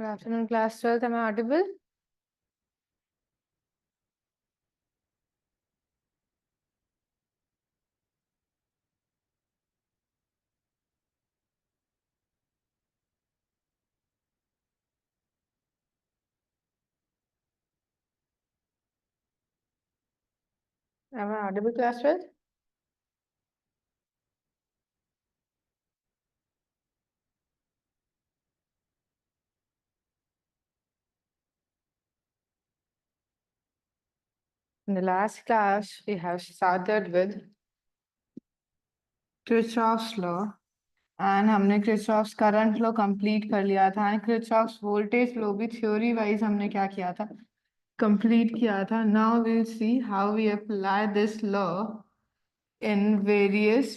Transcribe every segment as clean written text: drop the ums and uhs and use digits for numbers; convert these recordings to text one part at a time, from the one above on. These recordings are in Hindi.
Good afternoon, class 12th. Am I audible? Am I audible, class 12th? In the last class, we have started with Kirchhoff's law, and हमने Kirchhoff's current law complete कर लिया था, and Kirchhoff's voltage law भी theory wise हमने क्या किया था, complete किया था. Now we'll see how we apply this law in various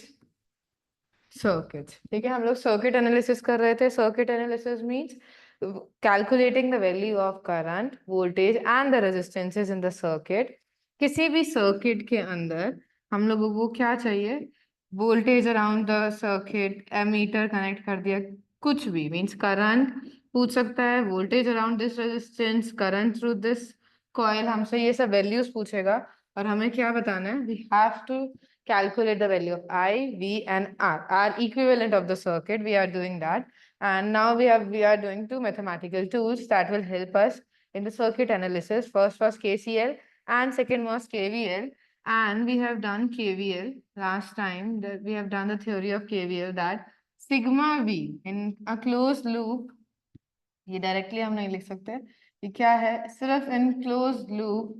circuits. ठीक है, हम लोग circuit analysis कर रहे थे. Circuit analysis means calculating the value of current, voltage and the resistances in the circuit. किसी भी circuit के अंदर हम लोगों को क्या चाहिए, voltage around the circuit, ammeter connect कर दिया, कुछ भी means current पूछ सकता है, voltage around this resistance, current through this coil, हमसे ये सब values पूछेगा और हमें क्या बताना है, we have to calculate the value of I, V and R equivalent of the circuit. We are doing that, and now we are doing two mathematical tools that will help us in the circuit analysis. First was KCL and second was KVL, and we have done KVL last time. That we have done the theory of KVL, that sigma V in a closed loop, ये directly हम नहीं लिख सकते, ये क्या है, सिर्फ in closed loop,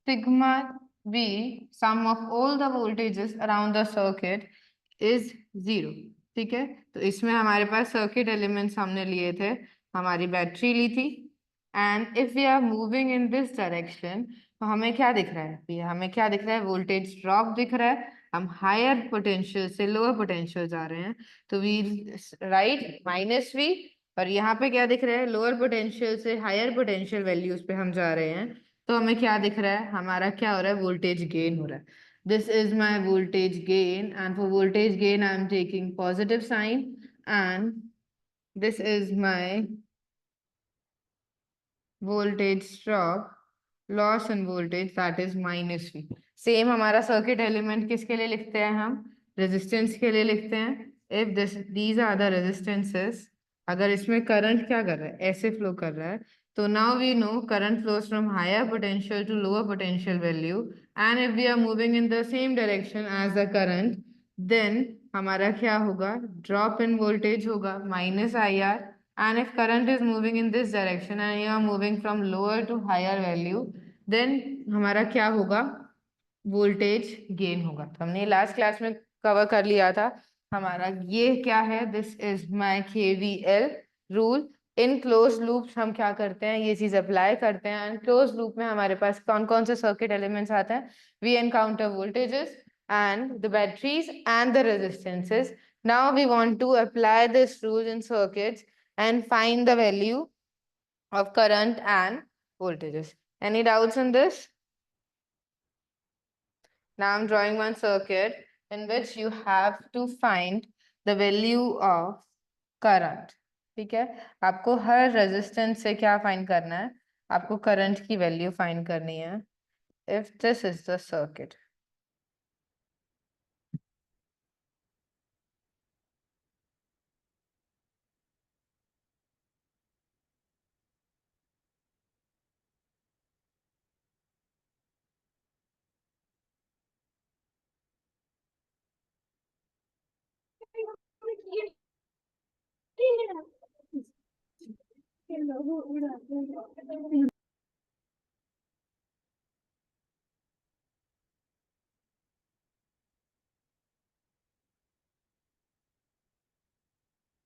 sigma V, sum of all the voltages around the circuit is 0. ठीक है, तो इसमें हमारे पास सर्किट एलिमेंट्स हमने लिए थे, हमारी बैटरी ली थी, and if we are moving in this direction, तो हमें क्या दिख रहा है, हमें क्या दिख रहा है, वोल्टेज ड्रॉप दिख रहा है, हम हायर पोटेंशियल से लोअर पोटेंशियल जा रहे हैं, तो वी राइट माइनस वी, और यहाँ पे क्या दिख रहा है, लोअर पोटेंशियल से हायर पोटेंशियल वैल्यूज पे हम जा रहे हैं, तो हमें क्या दिख रहा है, हमारा क्या हो रहा है, वोल्टेज गेन हो रहा है. This is my voltage gain, and for voltage gain I am taking positive sign, and this is my voltage drop, loss in voltage, that is minus V. Same हमारा circuit element किसके लिए लिखते हैं हम, resistance के लिए लिखते हैं. If these are the resistances, अगर इसमें current क्या कर रहा है, ऐसे flow कर रहा है, तो now we know current flows from higher potential to lower potential value, and if we are moving in the same direction as the current, then हमारा क्या होगा, drop in voltage होगा minus IR, and if current is moving in this direction and you are moving from lower to higher value, then हमारा क्या होगा, वोल्टेज गेन होगा. तो हमने लास्ट क्लास में कवर कर लिया था. हमारा ये क्या है, this is my KVL rule. In close loop हम क्या करते हैं, ये चीज अप्लाई करते हैं, एंड क्लोज लूप में हमारे पास कौन कौन से सर्किट एलिमेंट्स आते हैं, we encounter voltages and the batteries and the resistances. Now we want to apply this rule in circuits and find the value of current and voltages. Any doubts in this? Now I'm drawing one circuit in which you have to find the value of current. ठीक है, आपको हर रेजिस्टेंस से क्या फाइंड करना है, आपको करंट की वैल्यू फाइंड करनी है. If this is the circuit,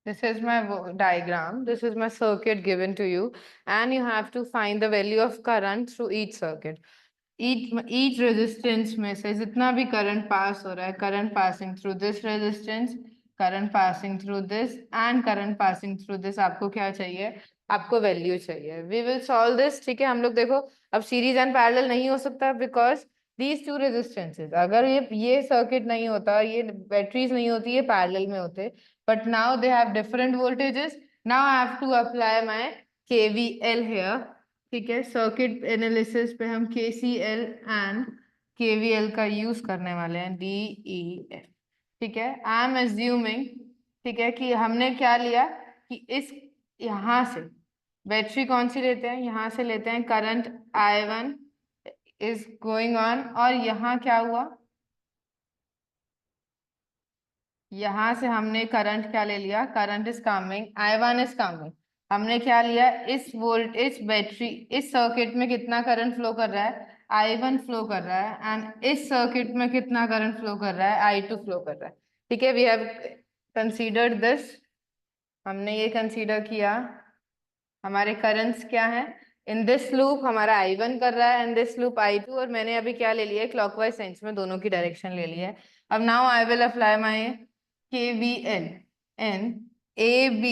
this is my diagram, this is my circuit given to you, and you have to find the value of current through each circuit. Each resistance में से जितना भी current pass हो रहा है, current passing through this resistance, current passing through this and current passing through this, आपको क्या चाहिए, आपको value चाहिए. We will solve this. ठीक है, हम लोग देखो अब series and parallel नहीं हो सकता because these two resistances. अगर ये सर्किट नहीं होता, ये बैटरीज नहीं होती, ये पैरेलल में होते, but now they have different voltages. Now I have to apply my KVL here. ठीक है, सर्किट एनालिसिस पे हम KCL एंड KVL का यूज करने वाले हैं, DEF। ठीक है, आई एम अज्यूमिंग, ठीक है, कि हमने क्या लिया कि इस यहां से बैटरी कौन सी लेते हैं, यहां से लेते हैं current I1 is going on, और यहाँ क्या हुआ, यहां से हमने करंट क्या ले लिया, current is coming, I1 is coming. हमने क्या लिया, इस वोल्ट इस बैटरी इस सर्किट में कितना करंट फ्लो कर रहा है, I1 फ्लो कर रहा है, एंड इस सर्किट में कितना करंट फ्लो कर रहा है, I2 फ्लो कर रहा है। ठीक है, वी हैव कंसीडर्ड दिस, हमने ये कंसीडर किया। हमारे करंट्स क्या है, इन दिस लूप हमारा I1 कर रहा है, इन दिस लूप I2, और मैंने अभी क्या ले लिया है, क्लॉकवाइज सेंस में दोनों की डायरेक्शन ले लिया है। अब now I will apply my KVL in A B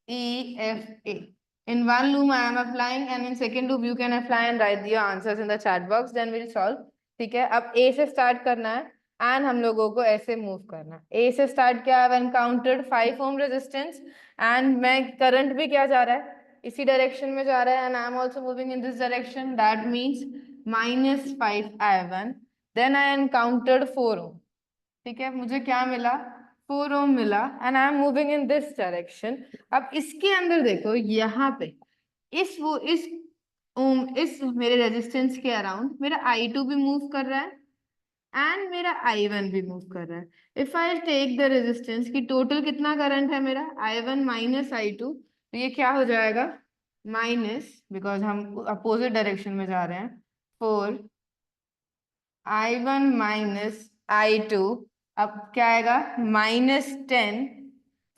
E F A. In one loop I am applying, and in second loop you can apply and write your answers in the chat box, then we'll solve। ठीक है, अब A से स्टार्ट करना है एंड हम लोगों को ऐसे मूव करना है। A से स्टार्ट किया, I have encountered 5 ohm resistance, and मैं करंट भी क्या जा रहा है, इसी डायरेक्शन में जा रहा है, and I am also moving in this direction, that means -5 I1। Then I encountered 4 ohm. ठीक है, मुझे क्या मिला, 4 ओम मिला, and I am moving in this direction. अब इसके अंदर देखो, यहाँ पे इस ओम इस मेरे रेजिस्टेंस के अराउंड मेरा I2 भी मूव कर रहा है एंड मेरा I1 भी मूव कर रहा है। If I take the resistance की टोटल कितना करंट है मेरा, I1 माइनस I2, तो ये क्या हो जाएगा, माइनस, बिकॉज हम अपोजिट डायरेक्शन में जा रहे हैं, 4I1 माइनस I2, अब क्या आएगा, -10।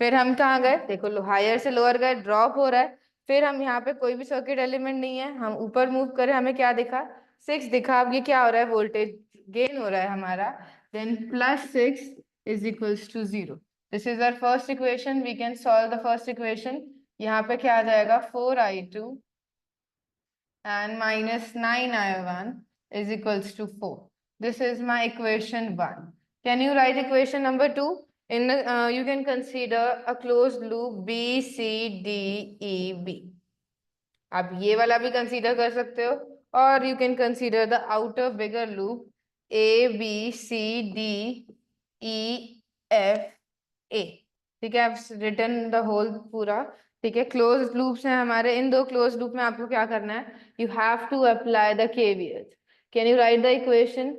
फिर हम कहाँ गए, देखो हायर से लोअर गए, ड्रॉप हो रहा है। फिर हम यहाँ पे कोई भी सर्किट एलिमेंट नहीं है, हम ऊपर मूव करें, हमें क्या दिखा, 6 दिखा। अब ये क्या हो रहा है, वोल्टेज गेन हो रहा है हमारा। Then +6 is equals to 0। This is our first equation, we can solve the first equation. यहाँ पे क्या आ जाएगा, 4I2 and -9I1 is equals to 4. This is my equation 1. Can you write equation number 2? You can consider a closed loop B, C, D, E, B. आप ये वाला भी कंसीडर कर सकते हो, और you can consider the outer bigger loop ABCDEF A। ठीक है, रिटर्न द होल पूरा। ठीक है, क्लोज लूप्स हैं हमारे, इन दो क्लोज लूप में आपको क्या करना है, you have to apply the KVL। Can you write the equation?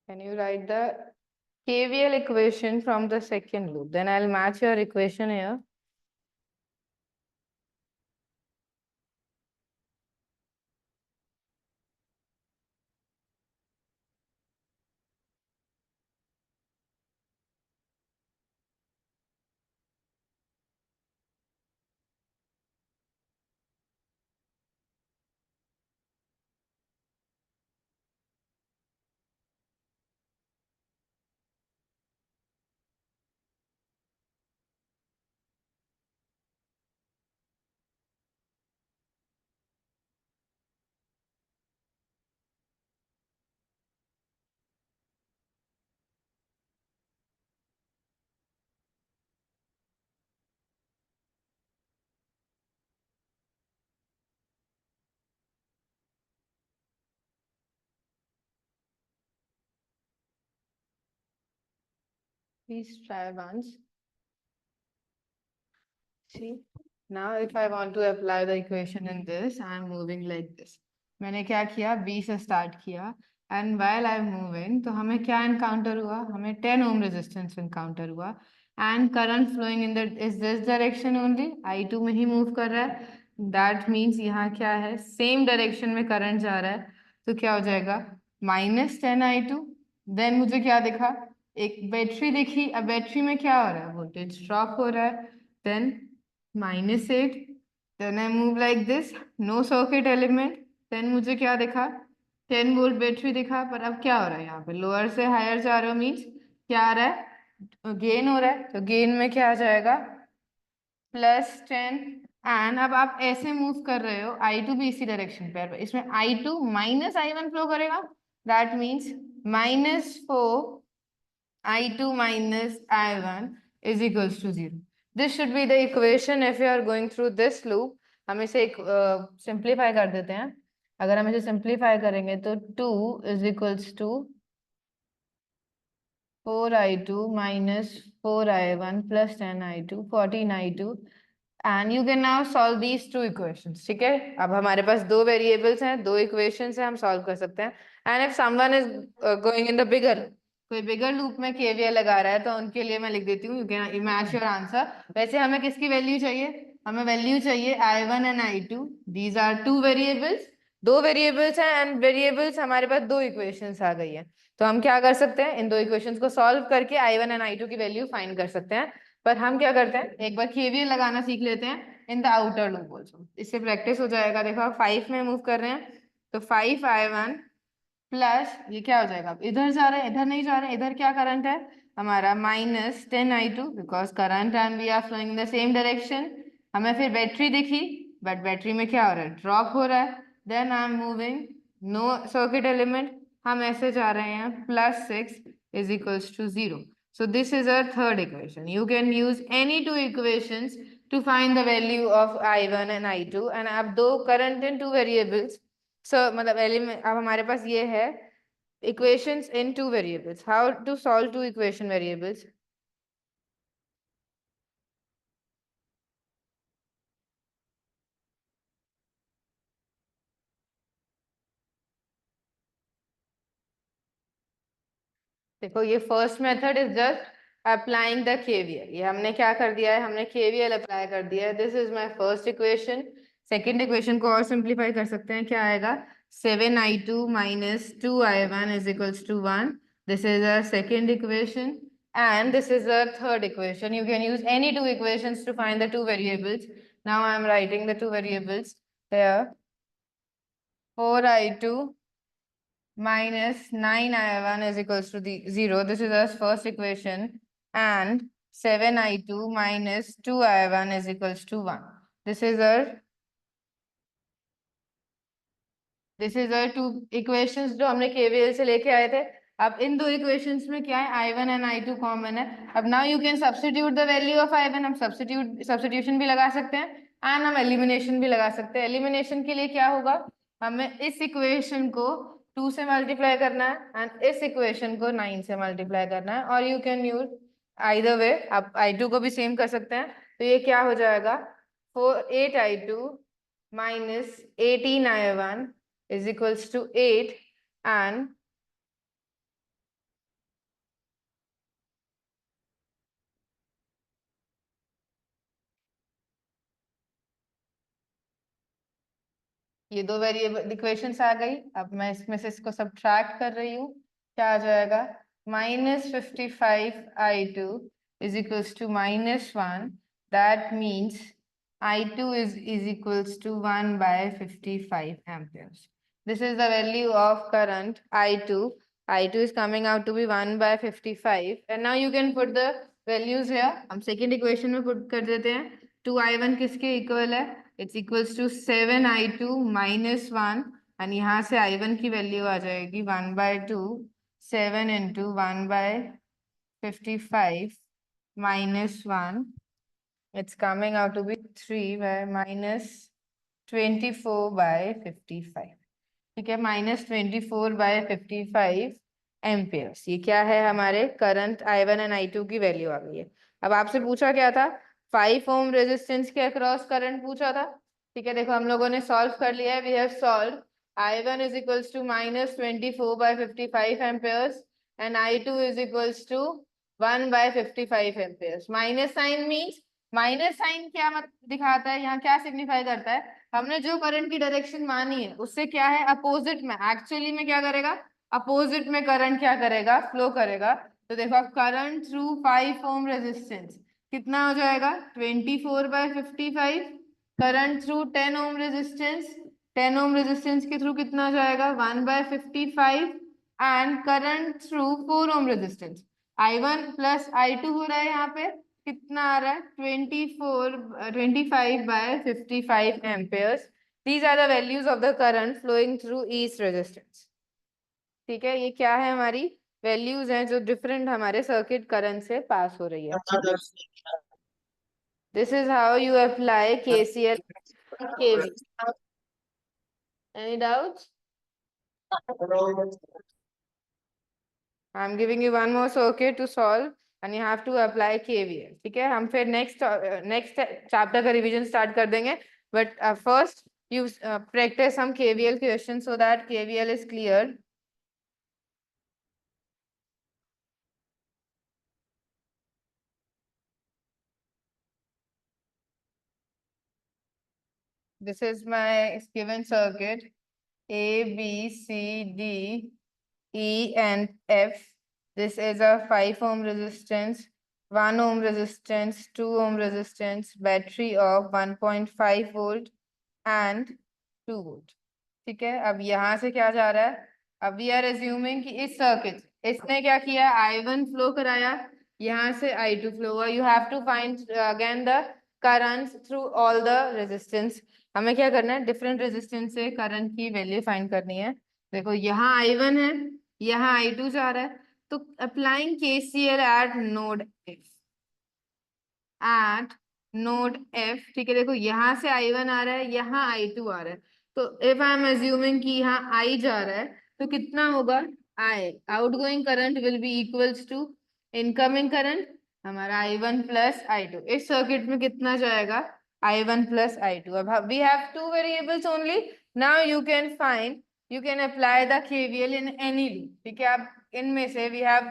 Can you write the KVL equation from the second loop? Then I'll match your equation here. Please try once. See, now if I want to apply the equation in this, I am moving like this. मैंने क्या किया, B से स्टार्ट किया, and while I am moving, तो हमें क्या encounter हुआ, हमें 10 ohm resistance encounter हुआ, and current flowing in the is this direction only, I2 में ही move कर रहा है, that means यहाँ क्या है, same direction में current जा रहा है, तो क्या हो जाएगा, -10I2, then मुझे क्या दिखा, एक बैटरी दिखी, अब बैटरी में क्या हो रहा है, वोल्टेज ड्रॉप हो रहा है, then -8, then I move like this, no circuit element, then मुझे क्या दिखा, 10 वोल्ट बैटरी दिखा, पर अब क्या हो रहा है यहाँ पे, लोअर से हायर जा रहे हो मीन्स क्या आ रहा है, गेन हो रहा है, तो गेन में क्या आ जाएगा, +10, एंड अब आप ऐसे मूव कर रहे हो, I2 भी इसी डायरेक्शन पे है, इसमें I2 -I1 फ्लो करेगा, that means -4 I2 minus I1 is equals to 0. This should be the equation if you are going through this loop. हम इसे एक सिंप्लीफाई कर देते हैं, अगर हम इसे सिंप्लीफाई करेंगे तो 2 is equals to 4I2 minus 4I1 plus 10I2, 14I2, and you can now solve these two equations. ठीक है, अब हमारे पास दो वेरिएबल्स हैं, दो इक्वेशंस हैं, हम सॉल्व कर सकते हैं. And if someone is going in the bigger, कोई बिगर लूप में केवीएल लगा रहा है, तो उनके लिए मैं लिख देती हूँ, you can match your answer. वैसे हमें किसकी वैल्यू चाहिए, हमें वैल्यू चाहिए I1 and I2. These are two variables, दो वेरिएबल्स हैं, एंड वेरिएबल्स हमारे पास दो इक्वेशंस आ गई है, तो हम क्या कर सकते हैं, इन दो इक्वेशंस को सॉल्व करके I1 एंड I2 की वैल्यू फाइंड कर सकते हैं. पर हम क्या करते हैं, एक बार केवीएल लगाना सीख लेते हैं in the outer loop also, इससे प्रैक्टिस हो जाएगा. देखो आप 5 में मूव कर रहे हैं, तो 5I1 प्लस ये क्या हो जाएगा, इधर जा रहे हैं, इधर नहीं जा रहे हैं, इधर क्या करंट है हमारा, -10I2, because current and we are flowing in the same direction. हमें फिर बैटरी दिखी, बट बैटरी में क्या हो रहा है, ड्रॉप हो रहा है, then I am moving, no circuit element, हम ऐसे जा रहे हैं, +6 is equals to 0. So this is our third equation. You can use any two equations to find the value of I1 and I2, and अब दो current in two variables, so मतलब एलिमेंट, अब हमारे पास ये है equations in two variables. How to solve two equation variables? देखो ये first method is just applying the KVL. ये हमने क्या कर दिया है, हमने केवीएल अप्लाई कर दिया है. This is my first equation. Second equation को और सिंप्लीफाई कर सकते हैं, क्या आएगा, 7I2 minus 2I1 is equals to 1. This is our second equation, and this is our third equation. You can use any two equations to find the two variables. Now I am writing the two variables here. 4I2 minus 9I1 is equals to the 0. This is our first equation. And 7I2 minus 2I1 is equals to 1. This is our two equations जो हमने KVL से लेके आए थे. अब इन दो इक्वेशंस में क्या है, I1 एंड I2 कॉमन है. अब now you can substitute the value of I1. हम सब्स्टिट्यूशन भी लगा सकते हैं, एंड हम एलिमिनेशन भी लगा सकते हैं. एलिमिनेशन के लिए क्या होगा, हमें इस इक्वेशन को 2 से मल्टीप्लाई करना है, एंड इस इक्वेशन को 9 से मल्टीप्लाई करना है, और you can use either way. आप I2 को भी सेम कर सकते हैं, तो ये क्या हो जाएगा, 8I2 minus 18I1 is equals to 8, and ये दो वेरिएबल इक्वेशंस आ गई. अब मैं इसमें से इसको सब्ट्रैक्ट कर रही हूँ, क्या आ जाएगा, -55I2 is equals to -1. That means I2 is equals to 1 by 55 amperes. This is the value of current I2. I2 is coming out to be 1 by 55. And now you can put the values here. हम second equation में put कर देते हैं. 2I1 किसके equal है, it's equals to 7I2 minus 1, and यहाँ से I1 की वैल्यू आ जाएगी 1 by 2, 7 into 1 by 55 minus 1, it's coming out to be 3 by minus 24 by 55. ठीक है, -24 by 55 एम्पियर्स। ये क्या है, हमारे करंट I1 एंड I2 की वैल्यू आ गई है। अब आपसे पूछा क्या था, 5 ओम रेजिस्टेंस के अक्रॉस करंट पूछा था। ठीक है, देखो हम लोगों ने सॉल्व कर लिया है। We have solve I1 is equals to -24/55 amperes and I2 is equals to 1/55 amperes. Minus sign means, minus sign क्या मत दिखाता है, यहाँ क्या सिग्निफाई करता है, हमने जो करंट की डायरेक्शन मानी है उससे क्या है, अपोजिट में, एक्चुअली में क्या करेगा, अपोजिट में करंट क्या करेगा, फ्लो करेगा। तो देखो करंट थ्रू 5 ओम रेजिस्टेंस कितना हो जाएगा, 24/55। Current through 10 ohm resistance, 10 ohm resistance के थ्रू कितना हो जाएगा, 1/55। And current through 4 ohm resistance, I1 plus I2 हो रहा है, यहाँ पे कितना आ रहा है, 25/55 Ampere's. These are the values of the current flowing through each resistance. ठीक है, ये क्या है, हमारी वैल्यूज हैं जो डिफरेंट हमारे सर्किट करंट से पास हो रही है। This is how you apply KCL KVL। Any doubts? I am giving you one more circuit to solve and you have to apply KVL। ठीक है, हम फिर नेक्स्ट चैप्टर का रिवीजन स्टार्ट कर देंगे, but first you practice some KVL questions so that KVL is clear. This is my given circuit A, B, C, D, E and F. This is a 5 ohm resistance, 1 ohm resistance, 2 ohm resistance, battery of 1.5 volt and 2 volt. ठीक है, अब यहाँ से क्या जा रहा है, अब वी आर एज्यूमिंग कि इस सर्किट इसने क्या किया, I1 फ्लो कराया, यहाँ से I2 फ्लो हुआ। You have to find again the current through all the resistance. हमें क्या करना है, डिफरेंट रेजिस्टेंस से करंट की वैल्यू फाइंड करनी है। देखो यहाँ I1 है, यहाँ I2 जा रहा है, तो applying KCL eight node eight node F. ठीक है, देखो यहाँ से I1 आ रहा है, यहाँ I2 आ रहा है, तो इफ आई एम अज्यूमिंग कि यहाँ I जा रहा है तो कितना होगा, I outgoing current will be equals to incoming current हमारा I1 प्लस I2। इस सर्किट में कितना जाएगा, I1 प्लस I2। अब we have two variables only, now you can find, you can apply the KVL in any loop. ठीक है, अब इनमें से वी हैव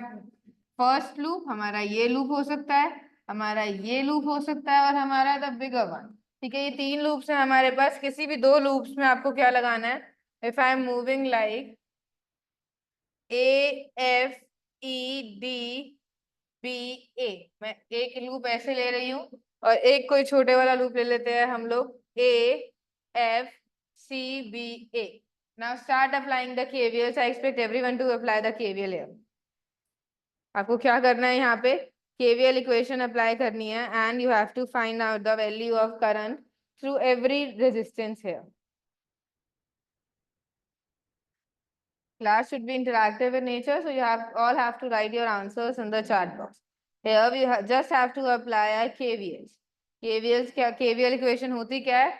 फर्स्ट लूप, हमारा ये लूप हो सकता है, हमारा ये लूप हो सकता है, और हमारा द बिगर वन। ठीक है, ये 3 लूप्स हैं हमारे पास, किसी भी 2 लूप्स में आपको क्या लगाना है, if I am moving like AFEDBA, मैं एक लूप ऐसे ले रही हूँ और एक कोई छोटे वाला लूप ले लेते हैं हम लोग, AFCBA। Now start applying the KVL। I expect everyone to apply the KVL here. आपको क्या करना है, यहाँ पे KVL इक्वेशन अप्लाई करनी है and you have to find out the value of current through every resistance here. Class should be interactive in nature, so you all have to write your answers in the chat box. Here we just have to apply our KVLs. KVLs क्या, KVL equation होती क्या है,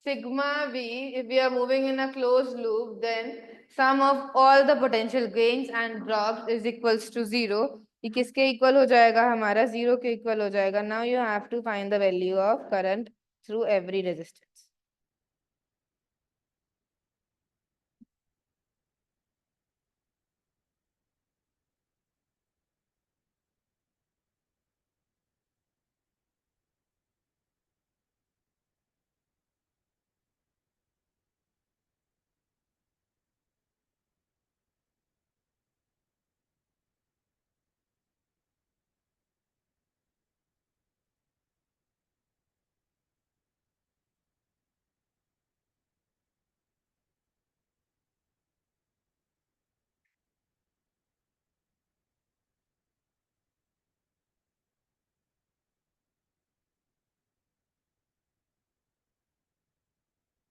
sigma V, if we are moving in a closed loop, then sum of all the potential gains and drops is equals to 0. ये किसके इक्वल हो जाएगा, हमारा 0 के इक्वल हो जाएगा। Now you have to find the value of current through every resistance.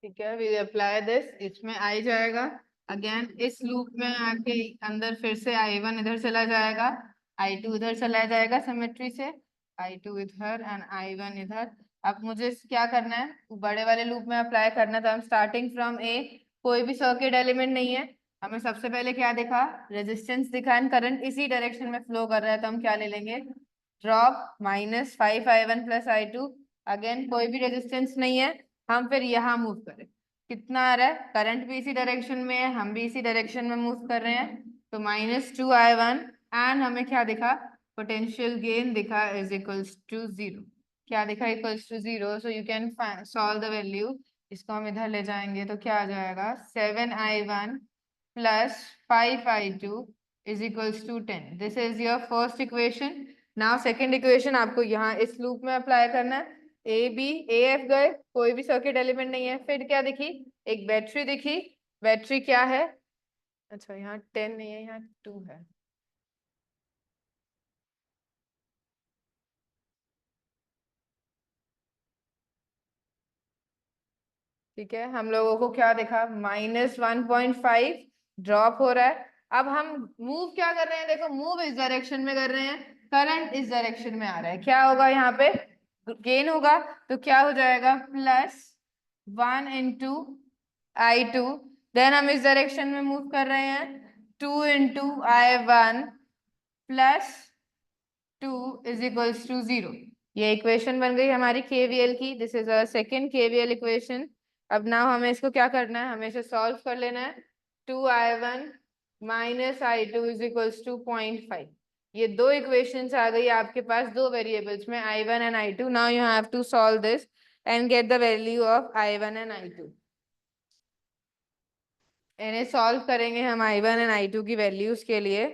ठीक है, वी अप्लाई दिस, इसमें आई जाएगा, अगेन इस लूप में आके अंदर फिर से I1 इधर चला जाएगा, I2 इधर चला जाएगा सिमेट्री से, I2 इधर एंड I1 इधर। अब मुझे क्या करना है, बड़े वाले लूप में अप्लाई करना था। हम स्टार्टिंग फ्रॉम ए, कोई भी सर्किट एलिमेंट नहीं है, हमें सबसे पहले क्या दिखा, रेजिस्टेंस दिखा एंड करंट इसी डायरेक्शन में फ्लो कर रहा है, तो हम क्या ले लेंगे, ड्रॉप -5i1 + i2। अगेन कोई भी रेजिस्टेंस नहीं है, हम फिर यहाँ मूव करें, कितना आ रहा है, करंट भी इसी डायरेक्शन में है, हम भी इसी डायरेक्शन में मूव कर रहे हैं, तो -2i1 एंड हमें क्या दिखा, पोटेंशियल गेन दिखा इज इक्वल्स टू 0। क्या दिखा, equals to 0। So you can solve the value. इसको हम इधर ले जाएंगे तो क्या आ जाएगा, 7i1 plus 5i2 is equals to 10। This is your first equation। Now second equation आपको यहाँ इस लूप में अप्लाई करना है। ए बी ए एफ गए, कोई भी सर्किट एलिमेंट नहीं है, फिर क्या दिखी, एक बैटरी दिखी। बैटरी क्या है, अच्छा यहाँ 10 नहीं है, यहाँ 2 है। ठीक है, हम लोगों को क्या दिखा, -1.5 ड्रॉप हो रहा है। अब हम मूव क्या कर रहे हैं, देखो मूव इस डायरेक्शन में कर रहे हैं, करंट इस डायरेक्शन में आ रहा है, क्या होगा यहाँ पे, गेन होगा, तो क्या हो जाएगा, +1 × I2। देन हम इस डायरेक्शन में मूव कर रहे हैं, 2 × I1 + 2 is equals to 0। ये इक्वेशन बन गई हमारी केवीएल की। This is a second KVL equation. अब नाउ हमें इसको क्या करना है, हमें इसे सॉल्व कर लेना है। 2i1 - i2 is equals to 0.5। ये दो इक्वेशंस आ गई आपके पास दो वेरिएबल्स में, i1 and i2। Now you have to solve this and get the value of i1 and i2। इन्हें सॉल्व करेंगे हम i1 एंड i2 की वैल्यूज के लिए।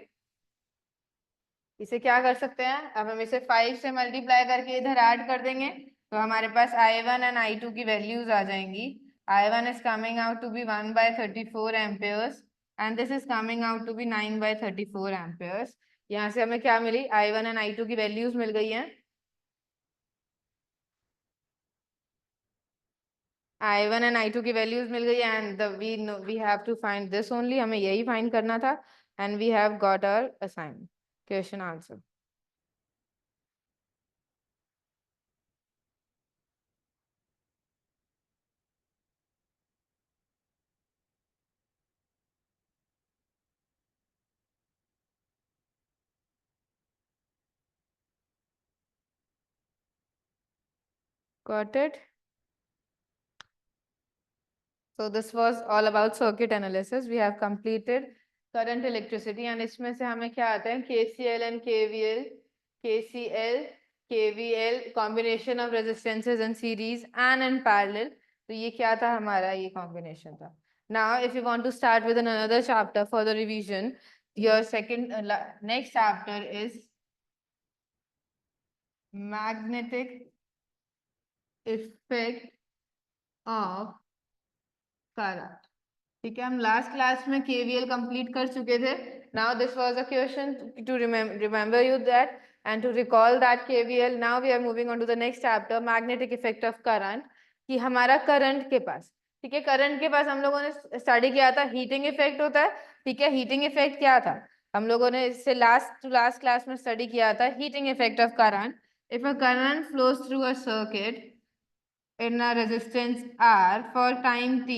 इसे क्या कर सकते हैं, अब हम इसे 5 से मल्टीप्लाई करके इधर ऐड कर देंगे, तो हमारे पास i1 एंड i2 की वैल्यूज आ जाएंगी। i1 is coming out to be 1/34 amperes and this is coming out to be 9/34 amperes। यहाँ से हमें क्या मिली, i1 एंड i2 की वैल्यूज मिल गई हैं। i1 एंड i2 की वैल्यूज मिल गई and we have to find this only, हमें यही फाइंड करना था and we have got our assignment question answer. Got it. So this was all about circuit analysis. We have completed current electricity and इसमें से हमें क्या आता है, KCL and KVL, KCL, KVL, combination of resistances in series and in parallel। तो ये क्या था हमारा, ये combination था। Now if you want to start with another chapter for the revision, your second next chapter is magnetic effect of current। ठीक है, हम लास्ट क्लास में केवीएल कंप्लीट कर चुके थे। Now this was a question to remember you that and to recall that KVL. Now we are moving on to the next chapter, magnetic effect of current. कि हमारा करंट के पास, ठीक है, करंट के पास हम लोगों ने स्टडी किया था हीटिंग इफेक्ट होता है। ठीक है, हीटिंग इफेक्ट क्या था, हम लोगों ने इससे लास्ट क्लास में स्टडी किया था heating effect of current. If a current flows through a circuit in a resistance R for time t,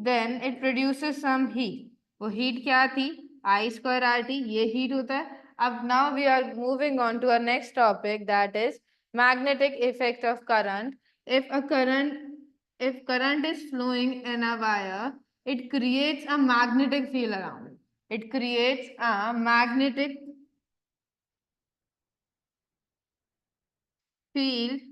then it produces some heat। वो heat क्या थी, I²RT, ये heat होता है। अब now we are moving on to our next topic, that is magnetic effect of current। If current is flowing in a wire, it creates a magnetic field around it। It creates a magnetic field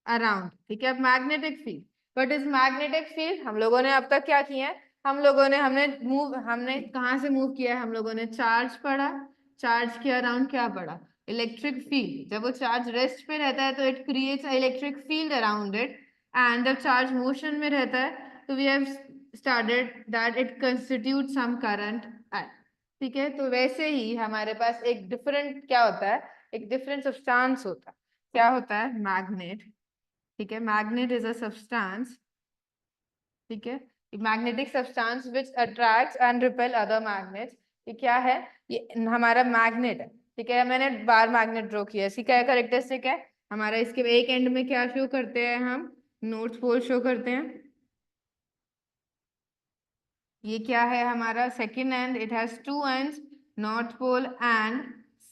around. ठीक है, अब मैग्नेटिक फील्ड, बट इस मैग्नेटिक फील्ड हम लोगों ने अब तक क्या किया है, हमने कहाँ से मूव किया है, हम लोगों ने चार्ज पढ़ा, चार्ज के अराउंड क्या पढ़ा, इलेक्ट्रिक फील्ड। जब वो चार्ज रेस्ट पे रहता है तो it creates electric field around it, and जब चार्ज मोशन में रहता है तो we have started that it constitute some current. ठीक है, तो वैसे ही हमारे पास एक डिफरेंट क्या होता है, एक डिफरेंट सब्सटेंस होता है, क्या होता है, मैग्नेट। ठीक है, मैग्नेट इज अ सब्सटेंस, ठीक है, magnetic substance which attracts and repel other magnets. ये क्या है, ये हमारा मैग्नेट है। ठीक है, मैंने बार मैग्नेट ड्रॉ किया, इसकी क्या कैरेक्टरिस्टिक है, हमारा इसके एक एंड में क्या शो करते हैं हम, नॉर्थ पोल शो करते हैं, ये क्या है हमारा second end, it has two ends, north pole and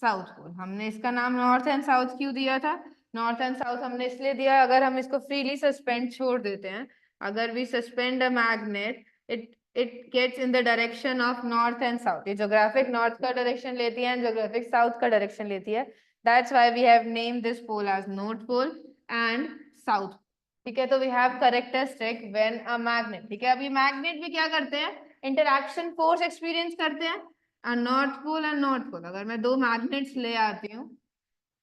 south pole. हमने इसका नाम नॉर्थ एंड साउथ क्यों दिया था? नॉर्थ एंड साउथ हमने इसलिए दिया, अगर हम इसको फ्रीली सस्पेंड छोड़ देते हैं, अगर we suspend a magnet, it gets in the direction of north and south. ये ज्योग्राफिक नॉर्थ का डायरेक्शन लेती है एंड ज्योग्राफिक साउथ का डायरेक्शन लेती है। That's why we have named this pole as north pole and south. ठीक है, तो we have characteristic when a magnet. ठीक है, अभी मैग्नेट भी क्या करते हैं? इंटरैक्शन फोर्स एक्सपीरियंस करते हैं। North pole and north pole, अगर मैं दो मैग्नेट्स ले आती हूँ,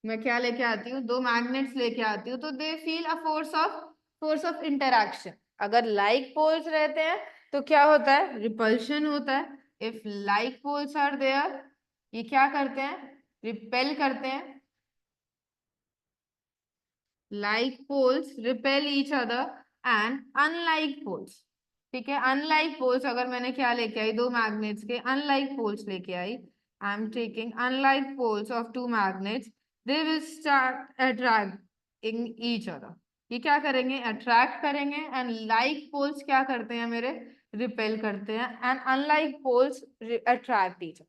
मैं क्या लेके आती हूँ, दो मैग्नेट्स लेके आती हूँ, तो they feel a force of interaction. अगर लाइक पोल्स रहते हैं तो क्या होता है? रिपल्शन होता है। If like poles are there, ये क्या करते हैं? रिपेल करते हैं। like poles repel each other and unlike poles। ठीक है, unlike poles अगर मैंने क्या लेके आई, दो मैग्नेट्स के unlike poles लेके आई, I am taking unlike poles of two magnets, they will start attracting each other। ये क्या करेंगे? अट्रैक्ट करेंगे। एंड like poles क्या करते हैं मेरे? रिपेल करते हैं। And unlike poles attract each other।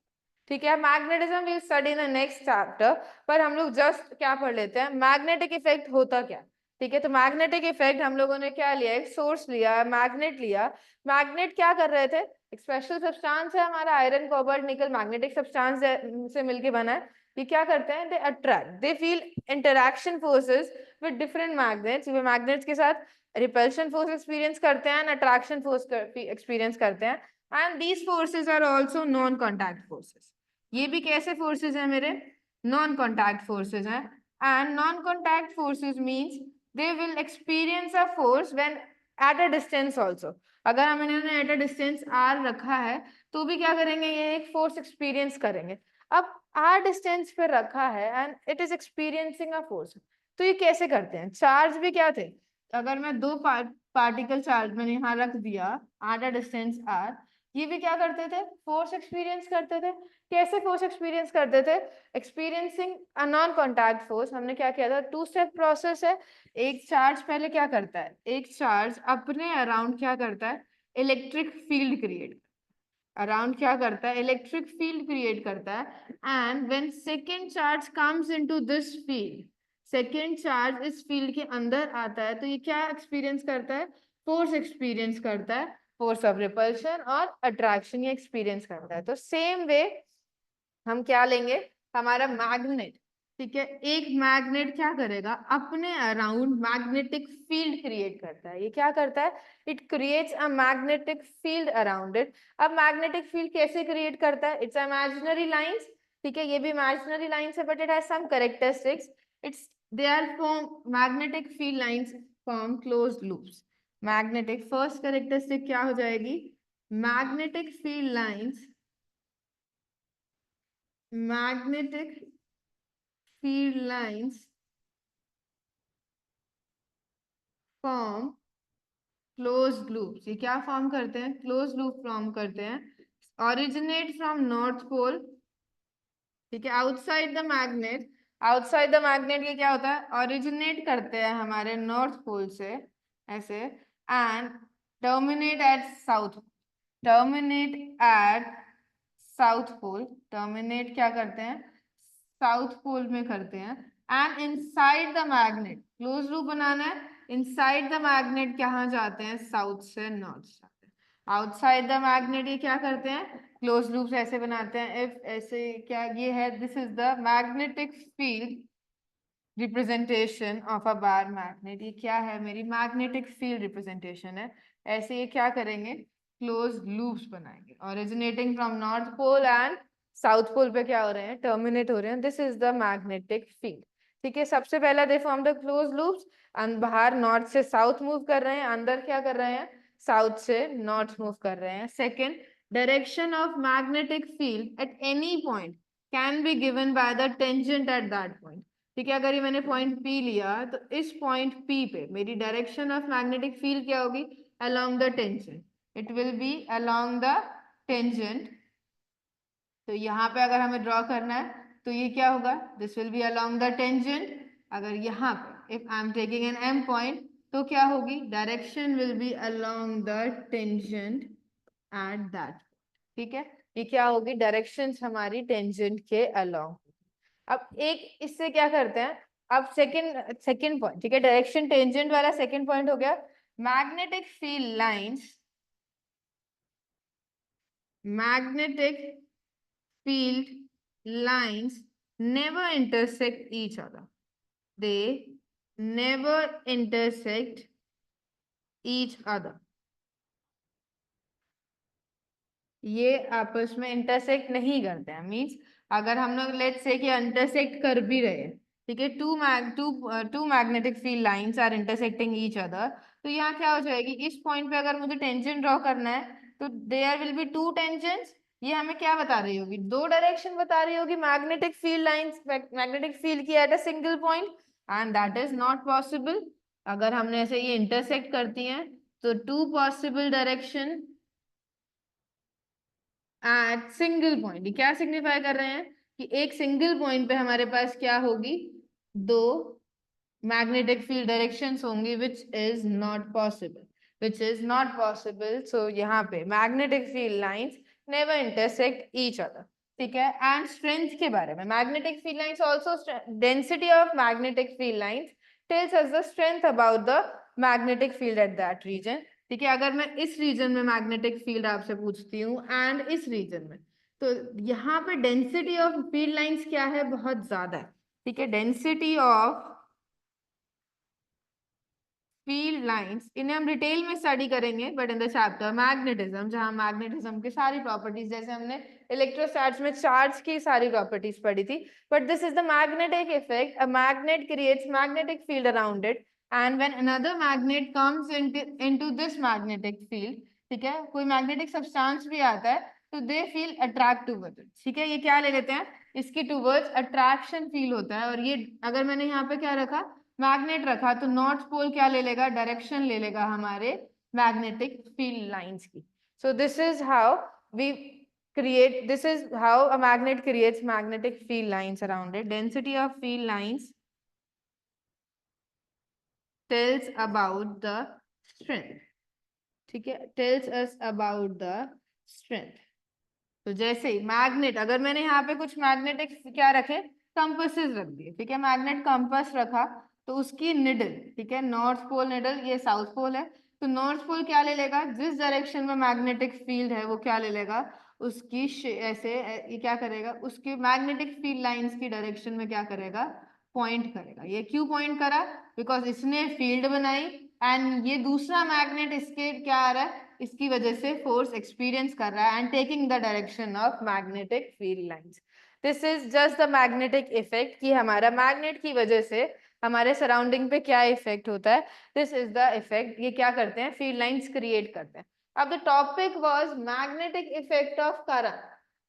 ठीक है, magnetism will study in the next chapter, पर हम लोग जस्ट क्या पढ़ लेते हैं, मैग्नेटिक इफेक्ट होता क्या। ठीक है, तो मैग्नेटिक इफेक्ट हम लोगों ने क्या लिया? एक सोर्स लिया, मैग्नेट लिया। मैग्नेट क्या कर रहे थे? एक स्पेशल सब्सटेंस है हमारा iron cobalt nickel, magnetic substance से मिलके बना है। ये क्या करते हैं? They attract, they feel interaction forces with different magnets. Way magnets के साथ रिपल्शन फोर्स एक्सपीरियंस करते हैं, अट्रैक्शन फोर्स एक्सपीरियंस करते हैं। And these forces are also non contact forces. ये भी कैसे फोर्सेस हैं मेरे? नॉन कॉन्टैक्ट फोर्सेस हैं। And non contact forces means they will experience a force when at a distance also. अगर हम इन्होंने एट अ डिस्टेंस आर रखा है तो भी क्या करेंगे? ये एक फोर्स एक्सपीरियंस करेंगे। अब आर डिस्टेंस पे रखा है and it is experiencing a force, तो ये कैसे करते हैं? चार्ज भी क्या थे? अगर मैं दो पार्टिकल चार्ज मैंने यहाँ रख दिया एट अ डिस्टेंस आर, ये भी क्या करते थे? फोर्स एक्सपीरियंस करते थे। कैसे फोर्स एक्सपीरियंस करते थे? Experiencing a non contact force. हमने क्या किया था? टू स्टेप प्रोसेस है। एक चार्ज पहले क्या करता है? एक चार्ज अपने अराउंड क्या करता है? इलेक्ट्रिक फील्ड क्रिएट, अराउंड क्या करता है? इलेक्ट्रिक फील्ड क्रिएट करता है। And when second charge comes into this field, second charge इस फील्ड के अंदर आता है, तो ये क्या एक्सपीरियंस करता है? फोर्स एक्सपीरियंस करता है, फोर्स ऑफ रिपल्शन और अट्रैक्शन ये एक्सपीरियंस करता है। तो सेम वे हम क्या लेंगे? हमारा मैग्नेट। ठीक है, एक मैग्नेट क्या करेगा? अपने अराउंड मैग्नेटिक फील्ड क्रिएट करता है। ये क्या करता है? It creates a magnetic field around it. अब मैग्नेटिक फील्ड कैसे क्रिएट करता है? It's imaginary lines. ठीक है, ये भी इमेजिनरी लाइंस है, but it has some characteristics. It's they are form, magnetic field lines form closed loops. Magnetic first characteristic क्या हो जाएगी? Magnetic field lines, magnetic field lines form closed loops। ये क्या फॉर्म करते हैं? क्लोज लूप फॉर्म करते हैं। originate from north pole। ठीक है, outside the magnet, outside the magnet ये क्या होता है? ओरिजिनेट करते हैं हमारे नॉर्थ पोल से ऐसे, and terminate at south, terminate at south pole. Terminate क्या करते हैं? साउथ पोल में करते हैं। And inside the magnet, close loop बनाना है, इनसाइड द मैग्नेट कहाँ जाते हैं? साउथ से नॉर्थ जाते हैं। आउटसाइड द मैग्नेट ये क्या करते हैं? क्लोज लूप्स ऐसे बनाते हैं। इफ ऐसे क्या ये है, this is the magnetic field representation of a bar magnet. ये क्या है? मेरी मैग्नेटिक फील्ड रिप्रेजेंटेशन है। ऐसे ये क्या करेंगे? क्लोज लूप्स बनाएंगे, originating from north pole and south pole पे क्या हो रहे हैं? टर्मिनेट हो रहे हैं। This is the magnetic field. ठीक है, सबसे पहला they form the close loops, बाहर नॉर्थ से साउथ मूव कर रहे हैं, अंदर क्या कर रहे हैं? साउथ से नॉर्थ मूव कर रहे हैं। Second, direction of magnetic field at any point can be given by the tangent at that point. ठीक है, अगर ये मैंने पॉइंट P लिया तो इस पॉइंट P पे मेरी डायरेक्शन ऑफ मैग्नेटिक फील्ड क्या होगी? Along the tangent, it will B along the tangent. तो यहाँ पे अगर हमें ड्रॉ करना है तो ये क्या होगा? This will B along the tangent. अगर यहाँ पे if I am taking an M point तो क्या होगी? Direction will be along the tangent. At that, ठीक है। ये क्या होगी, डायरेक्शंस हमारी टेंजेंट के अलोंग। अब एक इससे क्या करते हैं, अब सेकंड सेकंड पॉइंट, ठीक है, डायरेक्शन टेंजेंट वाला सेकंड पॉइंट हो गया। Magnetic field lines, magnetic field lines never intersect each other. They never intersect each other. ये आपस में इंटरसेक्ट नहीं करते हैं, मीन्स अगर हम लोग लेट्स से कि इंटरसेक्ट कर भी रहे हैं, ठीक है, two magnetic field lines are intersecting each other, तो यहाँ क्या हो जाएगी, इस पॉइंट पे अगर मुझे टेंजेंट ड्रॉ करना है तो there will be two tangents. ये हमें क्या बता रही होगी, दो डायरेक्शन बता रही होगी magnetic field lines, magnetic field की at a single point, and that is not possible. अगर हमने ऐसे ये इंटरसेक्ट करती हैं तो two possible direction at single point, ये क्या सिग्निफाई कर रहे हैं कि एक सिंगल पॉइंट पे हमारे पास क्या होगी, दो मैग्नेटिक फील्ड डायरेक्शंस होंगी, which is not possible. So यहाँ पे magnetic field lines never intersect each other, ठीक है। एंड स्ट्रेंथ के बारे में, magnetic field lines also, density of magnetic field lines tells us the strength about the magnetic field at that region, ठीक है। अगर मैं इस रीजन में मैग्नेटिक फील्ड आपसे पूछती हूँ एंड इस रीजन में, तो यहाँ पे डेंसिटी ऑफ फील्ड लाइंस क्या है, बहुत ज्यादा है, ठीक है। डेंसिटी ऑफ फील्ड लाइंस, इन्हें हम डिटेल में स्टडी करेंगे but in the chapter magnetism, जहां मैग्नेटिज्म की सारी प्रॉपर्टीज, जैसे हमने इलेक्ट्रोस्टैट्स में चार्ज की सारी प्रॉपर्टीज पढ़ी थी, but this is the magnetic effect, a magnet creates magnetic field around it, and when another magnet comes into this magnetic field, ठीक है, कोई मैग्नेटिक सब्सटेंस भी आता है तो they feel attract towards it, ठीक है। ये क्या ले लेते हैं, इसकी टूवर्ड्स अट्रैक्शन फील होता है, और ये अगर मैंने यहाँ पे क्या रखा, मैग्नेट रखा, तो नॉर्थ पोल क्या ले लेगा, डायरेक्शन ले लेगा हमारे मैग्नेटिक फील्ड लाइंस की। So this is how we create, this is how a magnet creates magnetic field lines around it. Density of field lines tells about the strength, ठीक है, tells us about the strength। तो जैसे ही मैग्नेट, अगर मैंने यहाँ पे कुछ मैग्नेटिक क्या रखे, कंपसेस रख दिए, ठीक है, मैग्नेट कंपस रखा, तो उसकी निडल, ठीक है, नॉर्थ पोल निडल, ये साउथ पोल है, तो नॉर्थ पोल क्या ले लेगा, जिस डायरेक्शन में मैग्नेटिक फील्ड है वो क्या ले लेगा, उसकी ऐसे ये क्या करेगा, उसके मैग्नेटिक फील्ड लाइंस की डायरेक्शन में क्या करेगा, पॉइंट करेगा। ये क्यों पॉइंट करा, बिकॉज इसने फील्ड बनाई, एंड ये दूसरा मैग्नेट इसके क्या आ रहा है, इसकी वजह से फोर्स एक्सपीरियंस कर रहा है, and taking the direction of magnetic field lines. This is just the magnetic effect, कि हमारा मैग्नेट की वजह से हमारे सराउंडिंग पे क्या इफेक्ट होता है, दिस इज द इफेक्ट, ये क्या करते हैं, फील्ड लाइंस क्रिएट करते हैं। अब the topic was magnetic effect of current,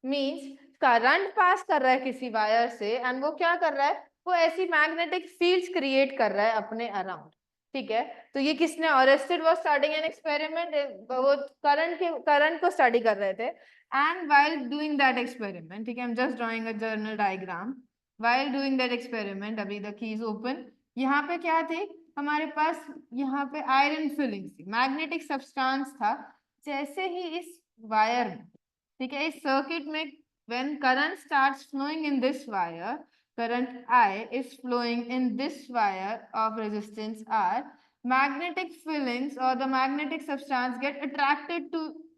means current pass कर रहा है किसी वायर से, एंड वो क्या कर रहा है, वो ऐसी मैग्नेटिक फील्ड्स क्रिएट कर रहा है अपने अराउंड, ठीक है। तो ये किसने, ऑरेस्टेड वाज स्टार्टिंग एन एक्सपेरिमेंट, वो करंट को स्टडी कर रहे थे, and while doing that experiment, ठीक है, I am just drawing a journal diagram, while doing that experiment, अभी द की इज ओपन, यहाँ पे क्या थे हमारे पास, यहाँ पे आयरन फिलिंग्स थी, मैग्नेटिक सब्सटेंस था, जैसे ही इस वायर में, ठीक है, इस सर्किट में, when current starts flowing in this wire, current I is flowing in this wire of resistance R, magnetic fillings or the magnetic substance get attracted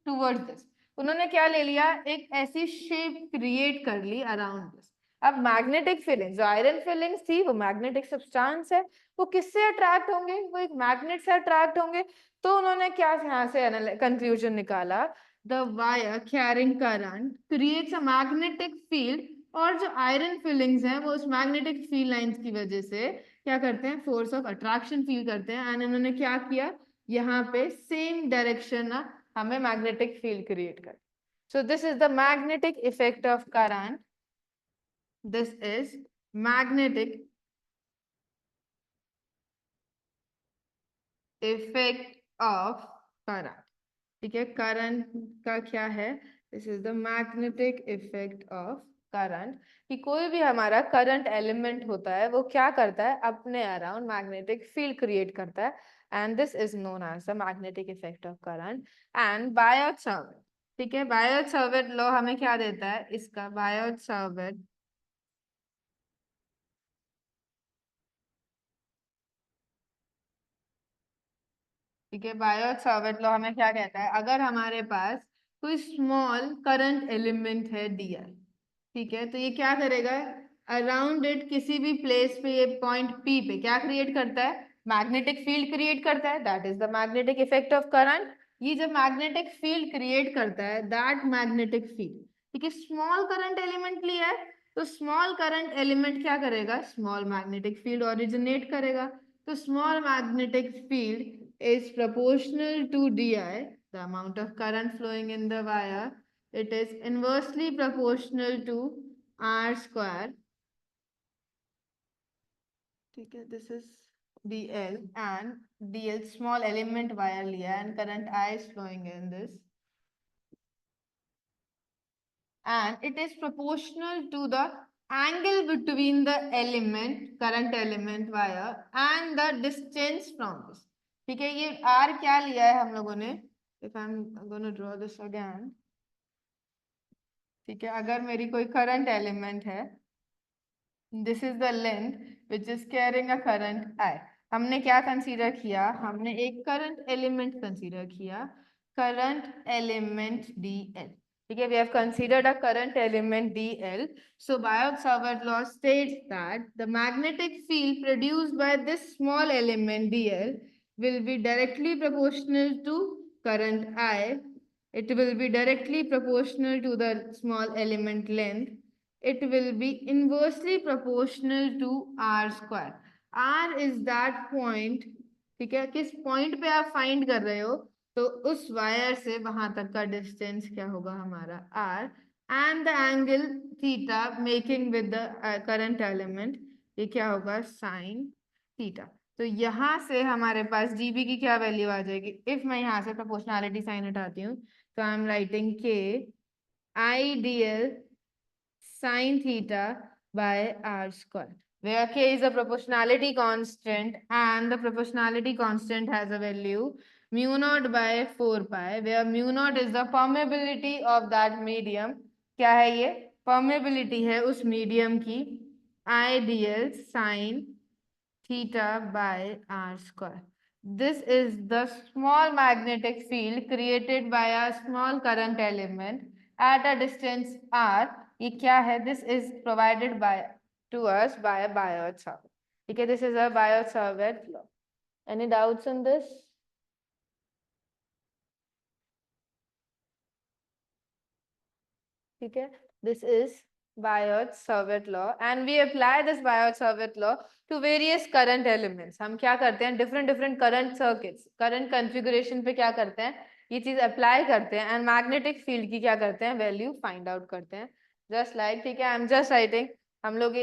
towards this। उन्होंने क्या ले लिया, एक ऐसी शेप क्रिएट कर ली अराउंड दिस। अब मैग्नेटिक फीलिंग्स, जो आयरन फीलिंग्स थी, वो मैग्नेटिक सब्सटेंस है, वो किससे अट्रैक्ट होंगे, वो एक मैग्नेट से अट्रैक्ट होंगे। तो उन्होंने क्या यहाँ से कंक्लूजन निकाला, the wire carrying current creates a magnetic field, और जो आयरन फिलिंग्स हैं वो उस मैग्नेटिक फील्ड लाइंस की वजह से क्या करते हैं, फोर्स ऑफ अट्रैक्शन फील करते हैं, एंड इन्होंने क्या किया, यहाँ पे सेम डायरेक्शन हमें मैग्नेटिक फील्ड क्रिएट कर। सो this is the magnetic effect of current, this is magnetic effect of current, ठीक है। करंट का क्या है, this is the magnetic effect of current, कि कोई भी हमारा करंट एलिमेंट होता है वो क्या करता है, अपने अराउंड मैग्नेटिक फील्ड क्रिएट करता है, and this is known as the magnetic effect of current. And by a theorem, ठीक है, बायोट सावर्ट लॉ हमें क्या देता है, इसका बायोट सावर्ट, ठीक है, बायोट सावर्ट लॉ हमें क्या कहता है, अगर हमारे पास कोई स्मॉल करंट एलिमेंट है dr, ठीक है, तो ये क्या करेगा, अराउंड इट किसी भी प्लेस पे, ये पॉइंट P पे क्या क्रिएट करता है, मैग्नेटिक फील्ड क्रिएट करता है, that is the magnetic effect of current. ये जब मैग्नेटिक फील्ड क्रिएट करता है, दैट मैग्नेटिक फील्ड, ठीक है, स्मॉल करंट एलिमेंट लिया है, तो स्मॉल करंट एलिमेंट क्या करेगा, स्मॉल मैग्नेटिक फील्ड ओरिजिनेट करेगा, तो small magnetic field is proportional to di, the amount of current flowing in the wire. It is inversely proportional to r square. ठीक है, this is dl, and dl small element wire लिया and current I is flowing in this, and it is proportional to the angle between the element, current element wire, and the distance from this. ठीक है, ये r क्या लिया है हम लोगों ने, if I'm going to draw this again, ठीक है, अगर मेरी कोई करंट एलिमेंट है, this is the length which is carrying a current I, हमने क्या कंसीडर किया, हमने एक करंट एलिमेंट कंसीडर किया, करंट एलिमेंट dl, ठीक है, we have considered a current element dl. So Biot-Savart law states that the magnetic field produced by this small element dl will be directly proportional to current I. It will be directly proportional to the small element length. It will be inversely proportional to r square. R is that point, ठीक है, किस पॉइंट पे आप फाइंड कर रहे हो, तो उस वायर से वहां तक का डिस्टेंस क्या होगा हमारा r, and the angle theta making with the current element, ये क्या होगा, साइन थीटा। तो यहाँ से हमारे पास जीबी की क्या वैल्यू आ जाएगी, इफ मैं यहाँ से प्रोपोर्शनैलिटी साइन हटाती हूँ, तो आई एम राइटिंग के आई d L sin theta by r square, where k is a proportionality constant and the proportionality constant has a value mu naught by 4 pi, where mu naught is the permeability of that medium. क्या है ये, permeability है उस medium की, ideal sin theta by r square. This is the small magnetic field created by a small current element at a distance r. ये क्या है, this is provided by to us by a Biot-Savart. ठीक है, this is a Biot-Savart law. Any doubts on this? ठीक है, this is Biot-Savart law and we apply this Biot-Savart law to various current elements. हम क्या करते हैं, different current circuits, current configuration पे क्या करते हैं, ये चीज अप्लाई करते हैं एंड मैग्नेटिक फील्ड की क्या करते हैं, वैल्यू फाइंड आउट करते हैं, जस्ट लाइक, ठीक है, आई एम जस्ट राइटिंग, हम लोग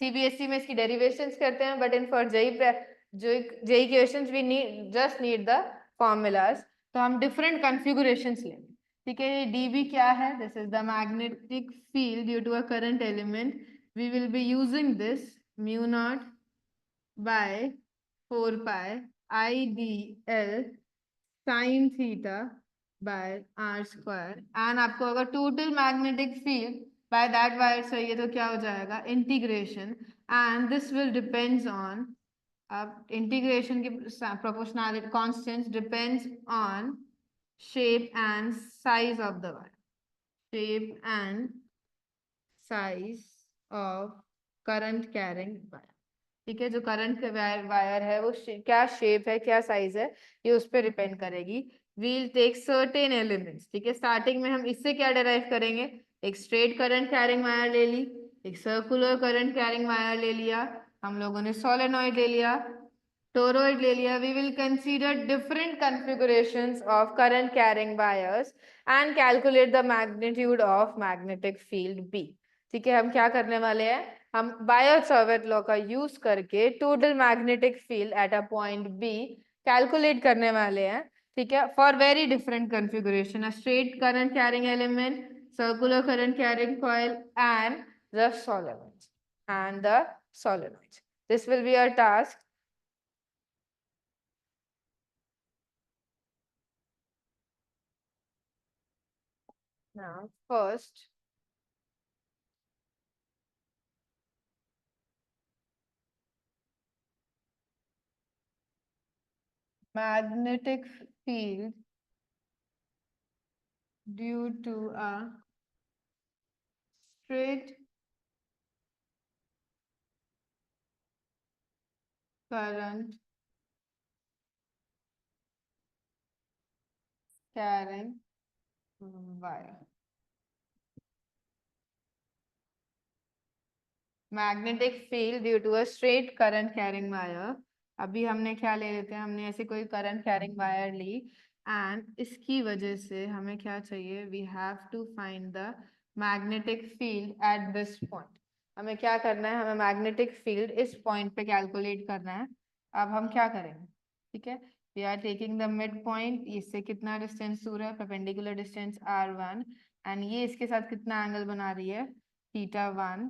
सीबीएसई में इसकी डेरिवेशंस करते हैं, बट इन फॉर जेई पे, जो JEE questions we need, just need the formulas, तो हम डिफरेंट कॉन्फ़िगरेशंस लेंगे, ठीक है, ये डीबी क्या है, this is the magnetic field due to a current element, we will be using this mu naught by 4 pi I d l sine theta by r square, and आपको अगर total magnetic field by that wire चाहिए तो क्या हो जाएगा, integration, and this will depends on, अब इंटीग्रेशन की proportionality constants depends on shape and size of the wire, shape and size of current carrying wire, ठीक है, जो करंट के वायर है वो क्या शेप है, क्या साइज है, ये उस पर डिपेंड करेगी। वील टेक सर्टेन एलिमेंट्स, ठीक है, स्टार्टिंग में हम इससे क्या डिराइव करेंगे, एक स्ट्रेट करंट कैरिंग वायर ले ली, एक सर्कुलर करंट कैरिंग वायर ले लिया, हम लोगों ने सोलेनॉइड ले लिया, toroid ले लिया, we will consider different configurations of current carrying wires and calculate the magnitude of magnetic field B. ठीक है, हम क्या करने वाले हैं, हम बायोट-सावर्ट लॉ का यूज करके total magnetic field at a point B calculate करने वाले हैं, ठीक है, for very different configuration, a straight current carrying element, circular current carrying coil and the solenoids. This will be our task. Now, first, magnetic field due to a straight current carrying wire. Magnetic field due to a straight current carrying wire. अभी हमने क्या ले लेते हैं, हमने ऐसे कोई करंट कैरिंग वायर ली एंड इसकी वजह से हमें क्या चाहिए, we have to find the magnetic field at this point. हमें क्या करना है, हमें मैग्नेटिक फील्ड इस पॉइंट पे कैलकुलेट करना है. अब हम क्या करेंगे, ठीक है, we are taking the mid point. इससे कितना डिस्टेंस दूर है, परपेंडिकुलर डिस्टेंस r1, एंड ये इसके साथ कितना एंगल बना रही है, θ1,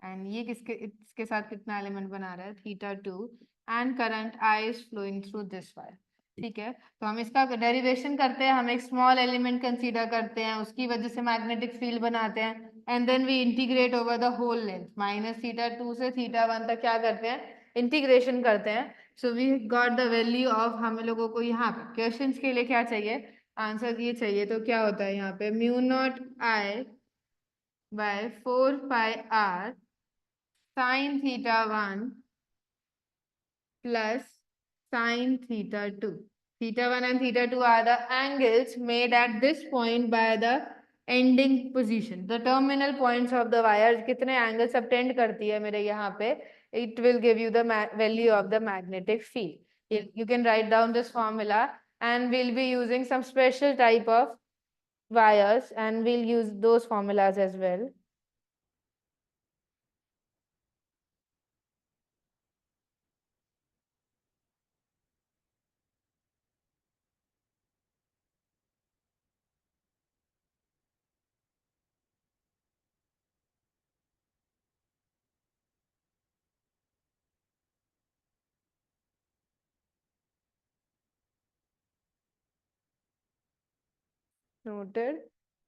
एंड ये किसके इसके साथ कितना एलिमेंट बना रहा है, θ2, and current I is flowing through this wire. ठीक है, तो हम इसका डेरिवेशन करते हैं, हम एक स्मॉल एलिमेंट कंसीडर करते हैं, उसकी वजह से मैग्नेटिक फील्ड बनाते हैं, and then we integrate over the whole length. -θ2 से θ1 तक क्या करते हैं, इंटीग्रेशन करते हैं. So we got the value of, हम लोगों को यहाँ पे क्वेश्चंस के लिए क्या चाहिए, आंसर ये चाहिए. तो क्या होता है यहाँ पे, μ0I by 4πr sin θ1 plus sin θ2. θ1 and θ2 are the angles made at this point by the ending position. The terminal points of the wire कितने angles subtend करती है मेरे यहाँ पे, it will give you the value of the magnetic field. You can write down this formula, and we'll be using some special type of wires, and we'll use those formulas as well. Noted.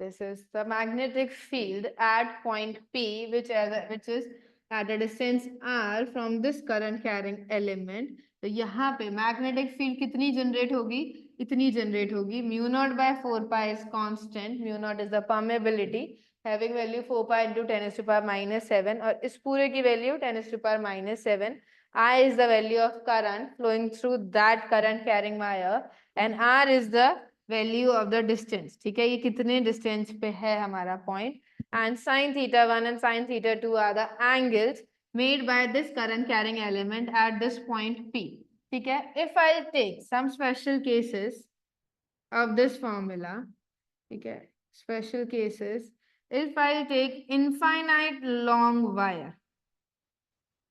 This is the magnetic field at point P, which is at a distance r from this current carrying element. तो यहाँ पे मैग्नेटिक फील्ड कितनी जनरेट होगी, इतनी जनरेट होगी. Mu naught by 4 pi is constant. Mu naught is the permeability having value 4 pi into 10⁻⁻7, और इस पूरे की value 10⁻⁻7. I is the value of current flowing through that current carrying wire, and r is the value of the distance. ठीक है, ये कितने डिस्टेंस पे है हमारा point, and sin θ1 and sin θ2 are the angles made by this current carrying element at this point P. ठीक है, if I take some special cases of this formula, ठीक है, special cases, if I take infinite long wire,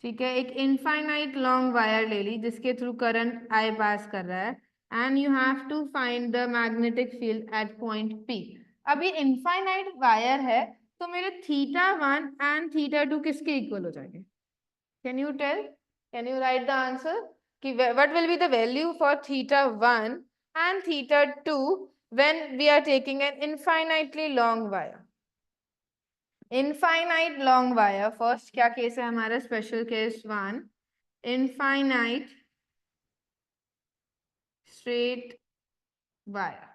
ठीक है, एक इनफाइनाइट लॉन्ग वायर ले ली जिसके थ्रू करंट आई पास कर रहा है, and you have to find the magnetic field at point P. अभी इनफाइनाइट वायर है, तो मेरे θ1 एंड θ2 किसके इक्वल हो जाएंगे, can you tell, can you write the answer कि what will be the value for θ1 and θ2 when we are taking an infinitely long wire. Infinite long wire, first क्या केस है हमारा, special case 1, infinite straight wire.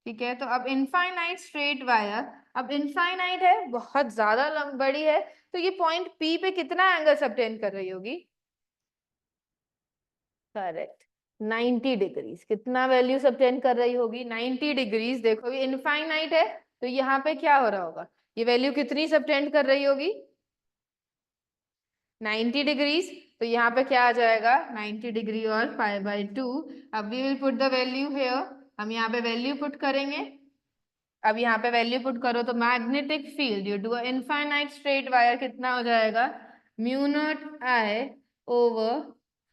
ठीक है, तो अब इनफाइनाइट स्ट्रेट वायर, अब इनफाइनाइट है, बहुत ज्यादा बड़ी है, तो ये पॉइंट P पे कितना एंगल सबटेंड कर रही होगी, करेक्ट, 90 डिग्रीज. कितना वैल्यू सबटेंड कर रही होगी, 90 डिग्रीज. देखो ये इनफाइनाइट है, तो यहाँ पे क्या हो रहा होगा, ये वैल्यू कितनी सबटेंड कर रही होगी, 90 डिग्रीज. तो यहाँ पे क्या आ जाएगा, 90 डिग्री और π/2. अब we will put the value here, हम यहाँ पे वैल्यू पुट करेंगे. अब यहाँ पे वैल्यू पुट करो तो magnetic field due to infinite straight wire कितना हो जाएगा, μ0I over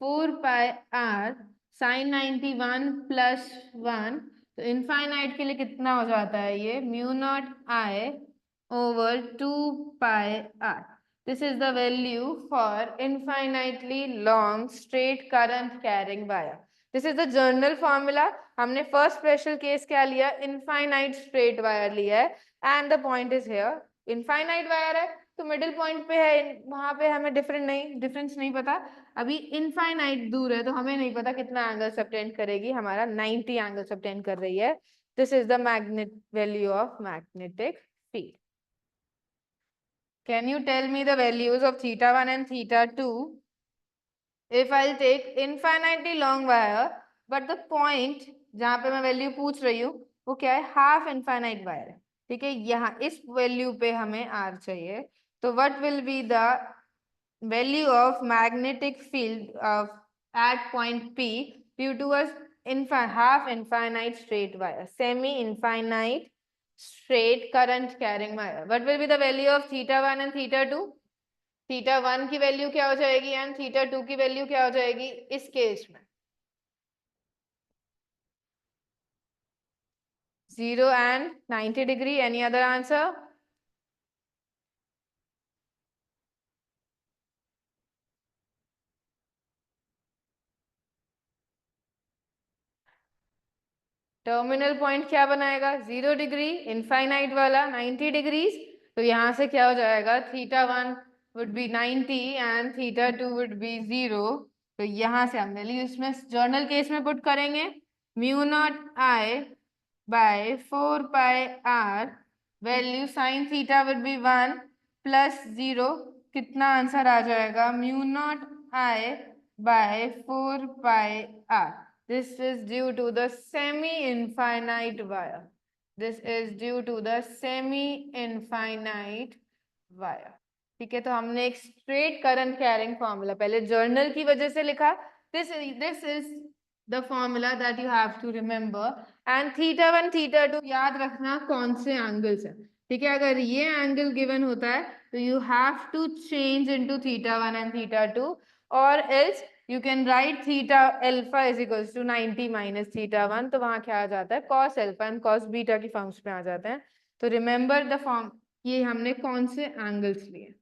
4πr sin 91 plus 1. तो इनफाइनाइट के लिए कितना हो जाता है ये, μ0I over 2πr. This is the value for infinitely long straight current carrying wire. This is the general formula. हमने फर्स्ट स्पेशल केस क्या लिया, इनफाइनाइट स्ट्रेट वायर लिया है and the point is here. Infinite wire है तो मिडिल पॉइंट पे है, वहां पे हमें डिफरेंस नहीं पता। अभी इनफाइनाइट दूर है तो हमें नहीं पता कितना एंगल सबटेंड करेगी, हमारा 90 एंगल सबटेंड कर रही है। This is the magnet value of magnetic field. Can you tell me the values of theta 1 and theta 2 if I'll take infinitely long wire but the point जहां पे मैं वैल्यू पूछ रही हूँ वो क्या है, हाफ इनफाइनाइट वायर है। ठीक है, यहाँ इस वैल्यू पे हमें आर चाहिए, तो what will be the value of magnetic field of at point P due to a half infinite straight wire, semi infinite straight current carrying wire. What will be the value of theta 1 and theta 2? Theta 1 की वैल्यू क्या हो जाएगी एंड थीटा 2 की वैल्यू क्या हो जाएगी इस केस में? 0 and 90 degree. Any other answer? Terminal point क्या बनाएगा, 0 डिग्री, इनफाइनाइट वाला 90 डिग्रीज, तो यहां से क्या हो जाएगा, theta 1 would be 90 and theta 2 would be 0। तो यहां से हम वैल्यू इसमें जर्नल केस में पुट करेंगे, mu naught I by 4 pi r, value sine theta would be 1 plus 0, कितना आंसर आ जाएगा, mu naught I by 4 pi r. This is due to the semi-infinite wire. This is due to the semi-infinite wire. ठीक है, तो हमने एक स्ट्रेट करंट कैरिंग फॉर्मूला पहले जर्नल की वजह से लिखा। this is the formula that you have to remember. And theta 1 theta 2 याद रखना कौन से एंगल्स है। ठीक है, अगर ये एंगल गिवन होता है तो you have to change into theta 1 and theta 2, or else you can write theta alpha is equals to 90 minus theta 1, तो वहां क्या आ जाता है, cos alpha and cos beta की फॉर्म्स में आ जाते हैं। तो remember the form, ये हमने कौन से एंगल्स लिए,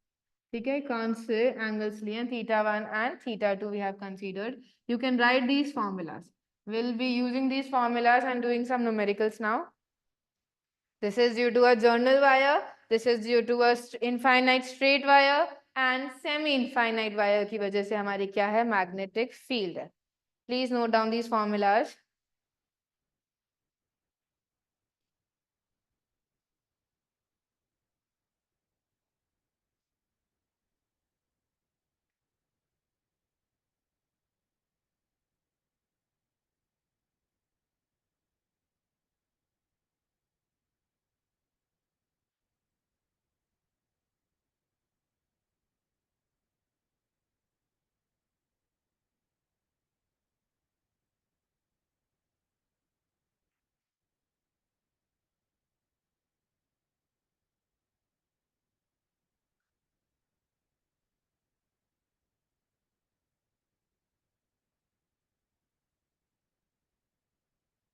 ठीक है, कौन से एंगल्स लिए, theta 1 and theta 2 we have considered. You can write these formulas. We'll be using these formulas and doing some numericals now. This is due to a journal wire, this is due to a infinite straight wire and semi infinite wire की वजह से हमारी क्या है, magnetic field है। Please note down these formulas.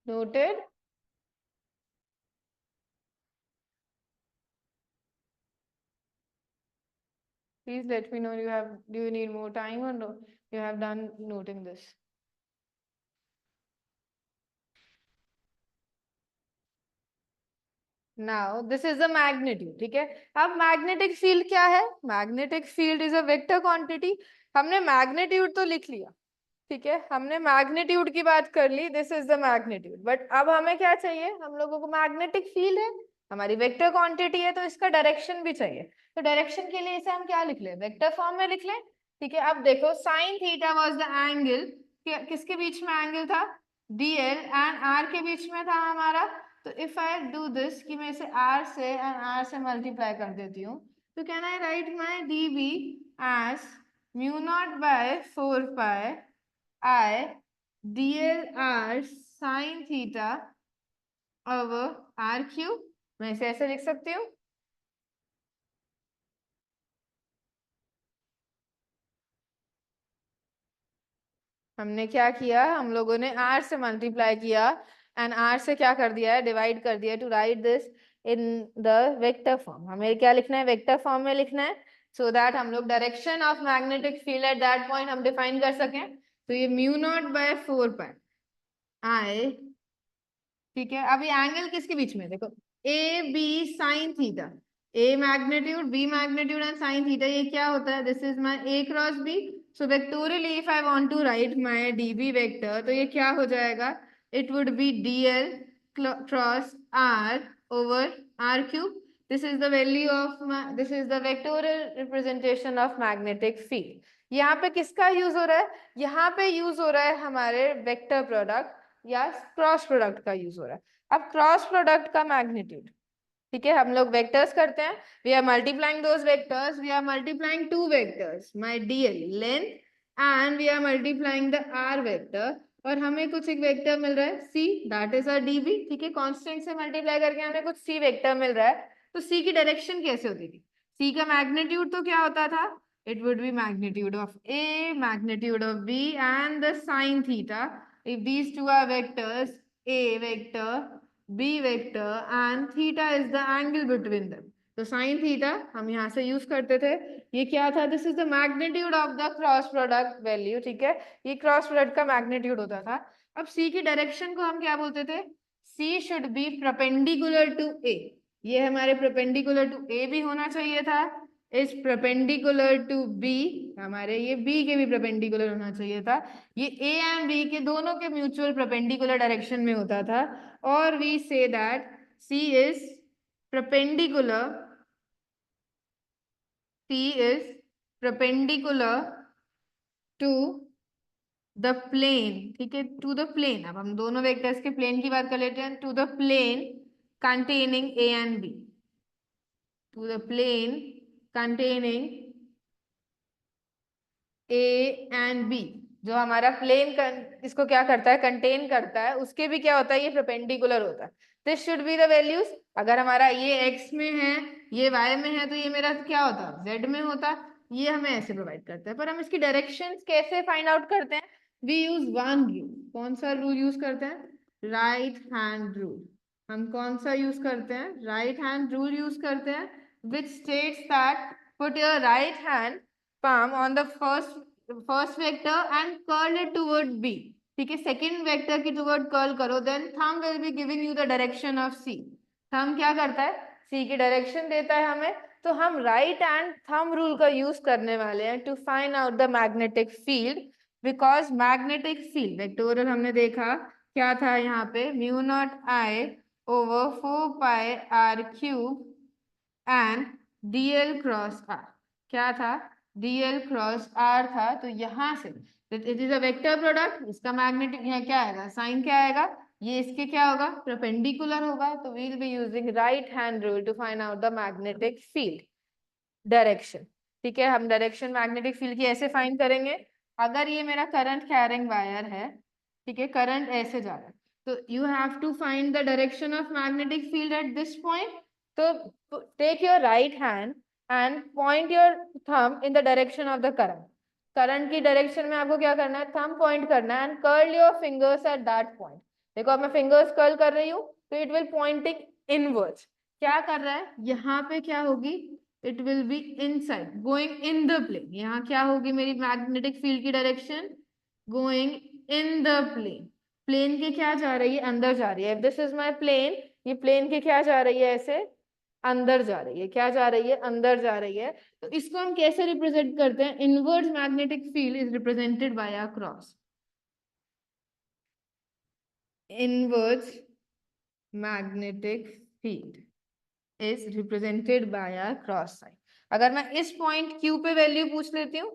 Noted? Please let me know do you need more time or no, you have done noting this. Now this is the magnitude, ठीक है। अब मैग्नेटिक फील्ड क्या है, magnetic field is a vector quantity. हमने मैग्नीट्यूड तो लिख लिया, ठीक है, हमने मैग्नीट्यूड की बात कर ली, this is the magnitude, but अब हमें क्या चाहिए, हम लोगों को मैग्नेटिक फील्ड है, हमारी वेक्टर क्वांटिटी है, तो इसका डायरेक्शन भी चाहिए। तो डायरेक्शन के लिए इसे हम क्या लिख लें, वेक्टर फॉर्म में लिख लें। ठीक है, अब देखो sine theta was the angle, किसके बीच में एंगल था, डीएल एंड आर के बीच में था हमारा। तो इफ आई डू दिस कि मैं इसे आर से एंड आर से मल्टीप्लाई कर देती हूँ, तो can I write my d B as mu naught by 4 pi I d l r sine theta over r cube. मैं इसे ऐसे लिख सकती हूँ। हमने क्या किया, हम लोगों ने r से मल्टीप्लाई किया एंड r से क्या कर दिया है, डिवाइड कर दिया, to write this in the vector form. हमें क्या लिखना है, वेक्टर फॉर्म में लिखना है, सो दैट हम लोग direction of magnetic field at that point हम डिफाइन कर सकें। तो ये mu naught by 4 pi, I, ठीक है। अभी एंगल किसके बीच में, देखो A B sine theta, A magnitude B magnitude and sine theta, ये क्या होता है, this is my A cross B. So vectorially if I want to write my dB vector, तो ये क्या हो जाएगा, it would B DL cross r over r cube. This is the value of, this is the vectorial representation of magnetic field. यहाँ पे किसका यूज हो रहा है, यहाँ पे यूज हो रहा है हमारे वेक्टर प्रोडक्ट या क्रॉस प्रोडक्ट का यूज हो रहा है। अब क्रॉस प्रोडक्ट का मैग्नीट्यूड, ठीक है, हम लोग वेक्टर्स करते हैं, we are multiplying those vectors, we are multiplying two vectors, my dl length, and we are multiplying the r vector, और हमें कुछ एक वेक्टर मिल रहा है C, that is our dB, ठीक है। कांस्टेंट से मल्टीप्लाई करके हमें कुछ सी वेक्टर मिल रहा है, तो सी की डायरेक्शन कैसे होती थी, सी का मैग्नीट्यूड तो क्या होता था, it would be magnitude of A, magnitude of B, and the sine theta. If these two are vectors, A vector, B vector, and theta is the angle between them. तो sin theta हम यहाँ से यूज करते थे, ये क्या था, this is the magnitude of the cross product value, ठीक है, ये क्रॉस प्रोडक्ट का मैग्नीट्यूड होता था। अब C की डायरेक्शन को हम क्या बोलते थे, C should be perpendicular to A, ये हमारे परपेंडिकुलर टू A भी होना चाहिए था, इज परपेंडिकुलर टू बी, हमारे ये बी के भी परपेंडिकुलर होना चाहिए था, ये ए एंड बी के दोनों के म्यूचुअल परपेंडिकुलर डायरेक्शन में होता था, और we say that C is perpendicular, C is perpendicular to the plane, ठीक है, टू द प्लेन। अब हम दोनों वेक्टर्स के प्लेन की बात कर लेते हैं, to the plane containing A and B, to the plane containing A and B, जो हमारा प्लेन इसको क्या करता है, कंटेन करता है, उसके भी क्या होता है, ये परपेंडिकुलर होता है। This should be the values, अगर हमारा ये x में है, ये y में है, तो ये मेरा क्या होता, z में होता, ये हमें ऐसे प्रोवाइड करता है। पर हम इसकी डायरेक्शंस कैसे फाइंड आउट करते हैं, वी यूज वन रूल, कौन सा रूल यूज करते हैं, राइट हैंड रूल। हम कौन सा यूज करते हैं, राइट हैंड रूल यूज करते हैं, which states that put your right hand palm on the first vector and curl it toward B, ठीक है, सेकेंड वेक्टर की टुवर्ड कर्ल करो, then thumb will be giving you the direction of C। Thumb क्या करता है, C की डायरेक्शन देता है हमें, तो हम राइट एंड थंब रूल का यूज करने वाले हैं to find out the magnetic field, because magnetic field vectorial हमने देखा क्या था, यहाँ पे mu naught I over 4 pi r cube and dl cross r, क्या था, dl क्रॉस r था। तो यहां से it is a vector product, इसका मैग्नेटिक यहाँ क्या आएगा, साइन क्या आएगा, ये इसके क्या होगा, परपेंडिकुलर होगा, तो we will be using right hand rule to find out the magnetic field direction, ठीक है। हम डायरेक्शन मैग्नेटिक फील्ड की ऐसे फाइंड करेंगे, अगर ये मेरा करंट कैरिंग वायर है, ठीक है, करंट ऐसे जा रहा है, तो you have to find the direction of magnetic field at this point. तो take your right hand and point your thumb in the direction of the current, current की डायरेक्शन में आपको क्या करना है, थंब पॉइंट करना है, and curl your fingers at that point. देखो अब मैं फिंगर्स कर्ल कर रही हूँ, तो इट विल पॉइंटिंग इनवर्ड्स, क्या कर रहा है, यहाँ पे क्या होगी, it will be inside going in the plane, यहाँ क्या होगी मेरी मैग्नेटिक फील्ड की direction, going in the plane, plane के क्या जा रही है, अंदर जा रही है, दिस इज माई प्लेन, ये प्लेन के क्या जा रही है, ऐसे अंदर जा रही है, क्या जा रही है, अंदर जा रही है। तो इसको हम कैसे रिप्रेजेंट करते हैं, inverse magnetic field is represented by a cross, inverse magnetic field is represented by a cross sign. अगर मैं इस पॉइंट Q पे वैल्यू पूछ लेती हूँ,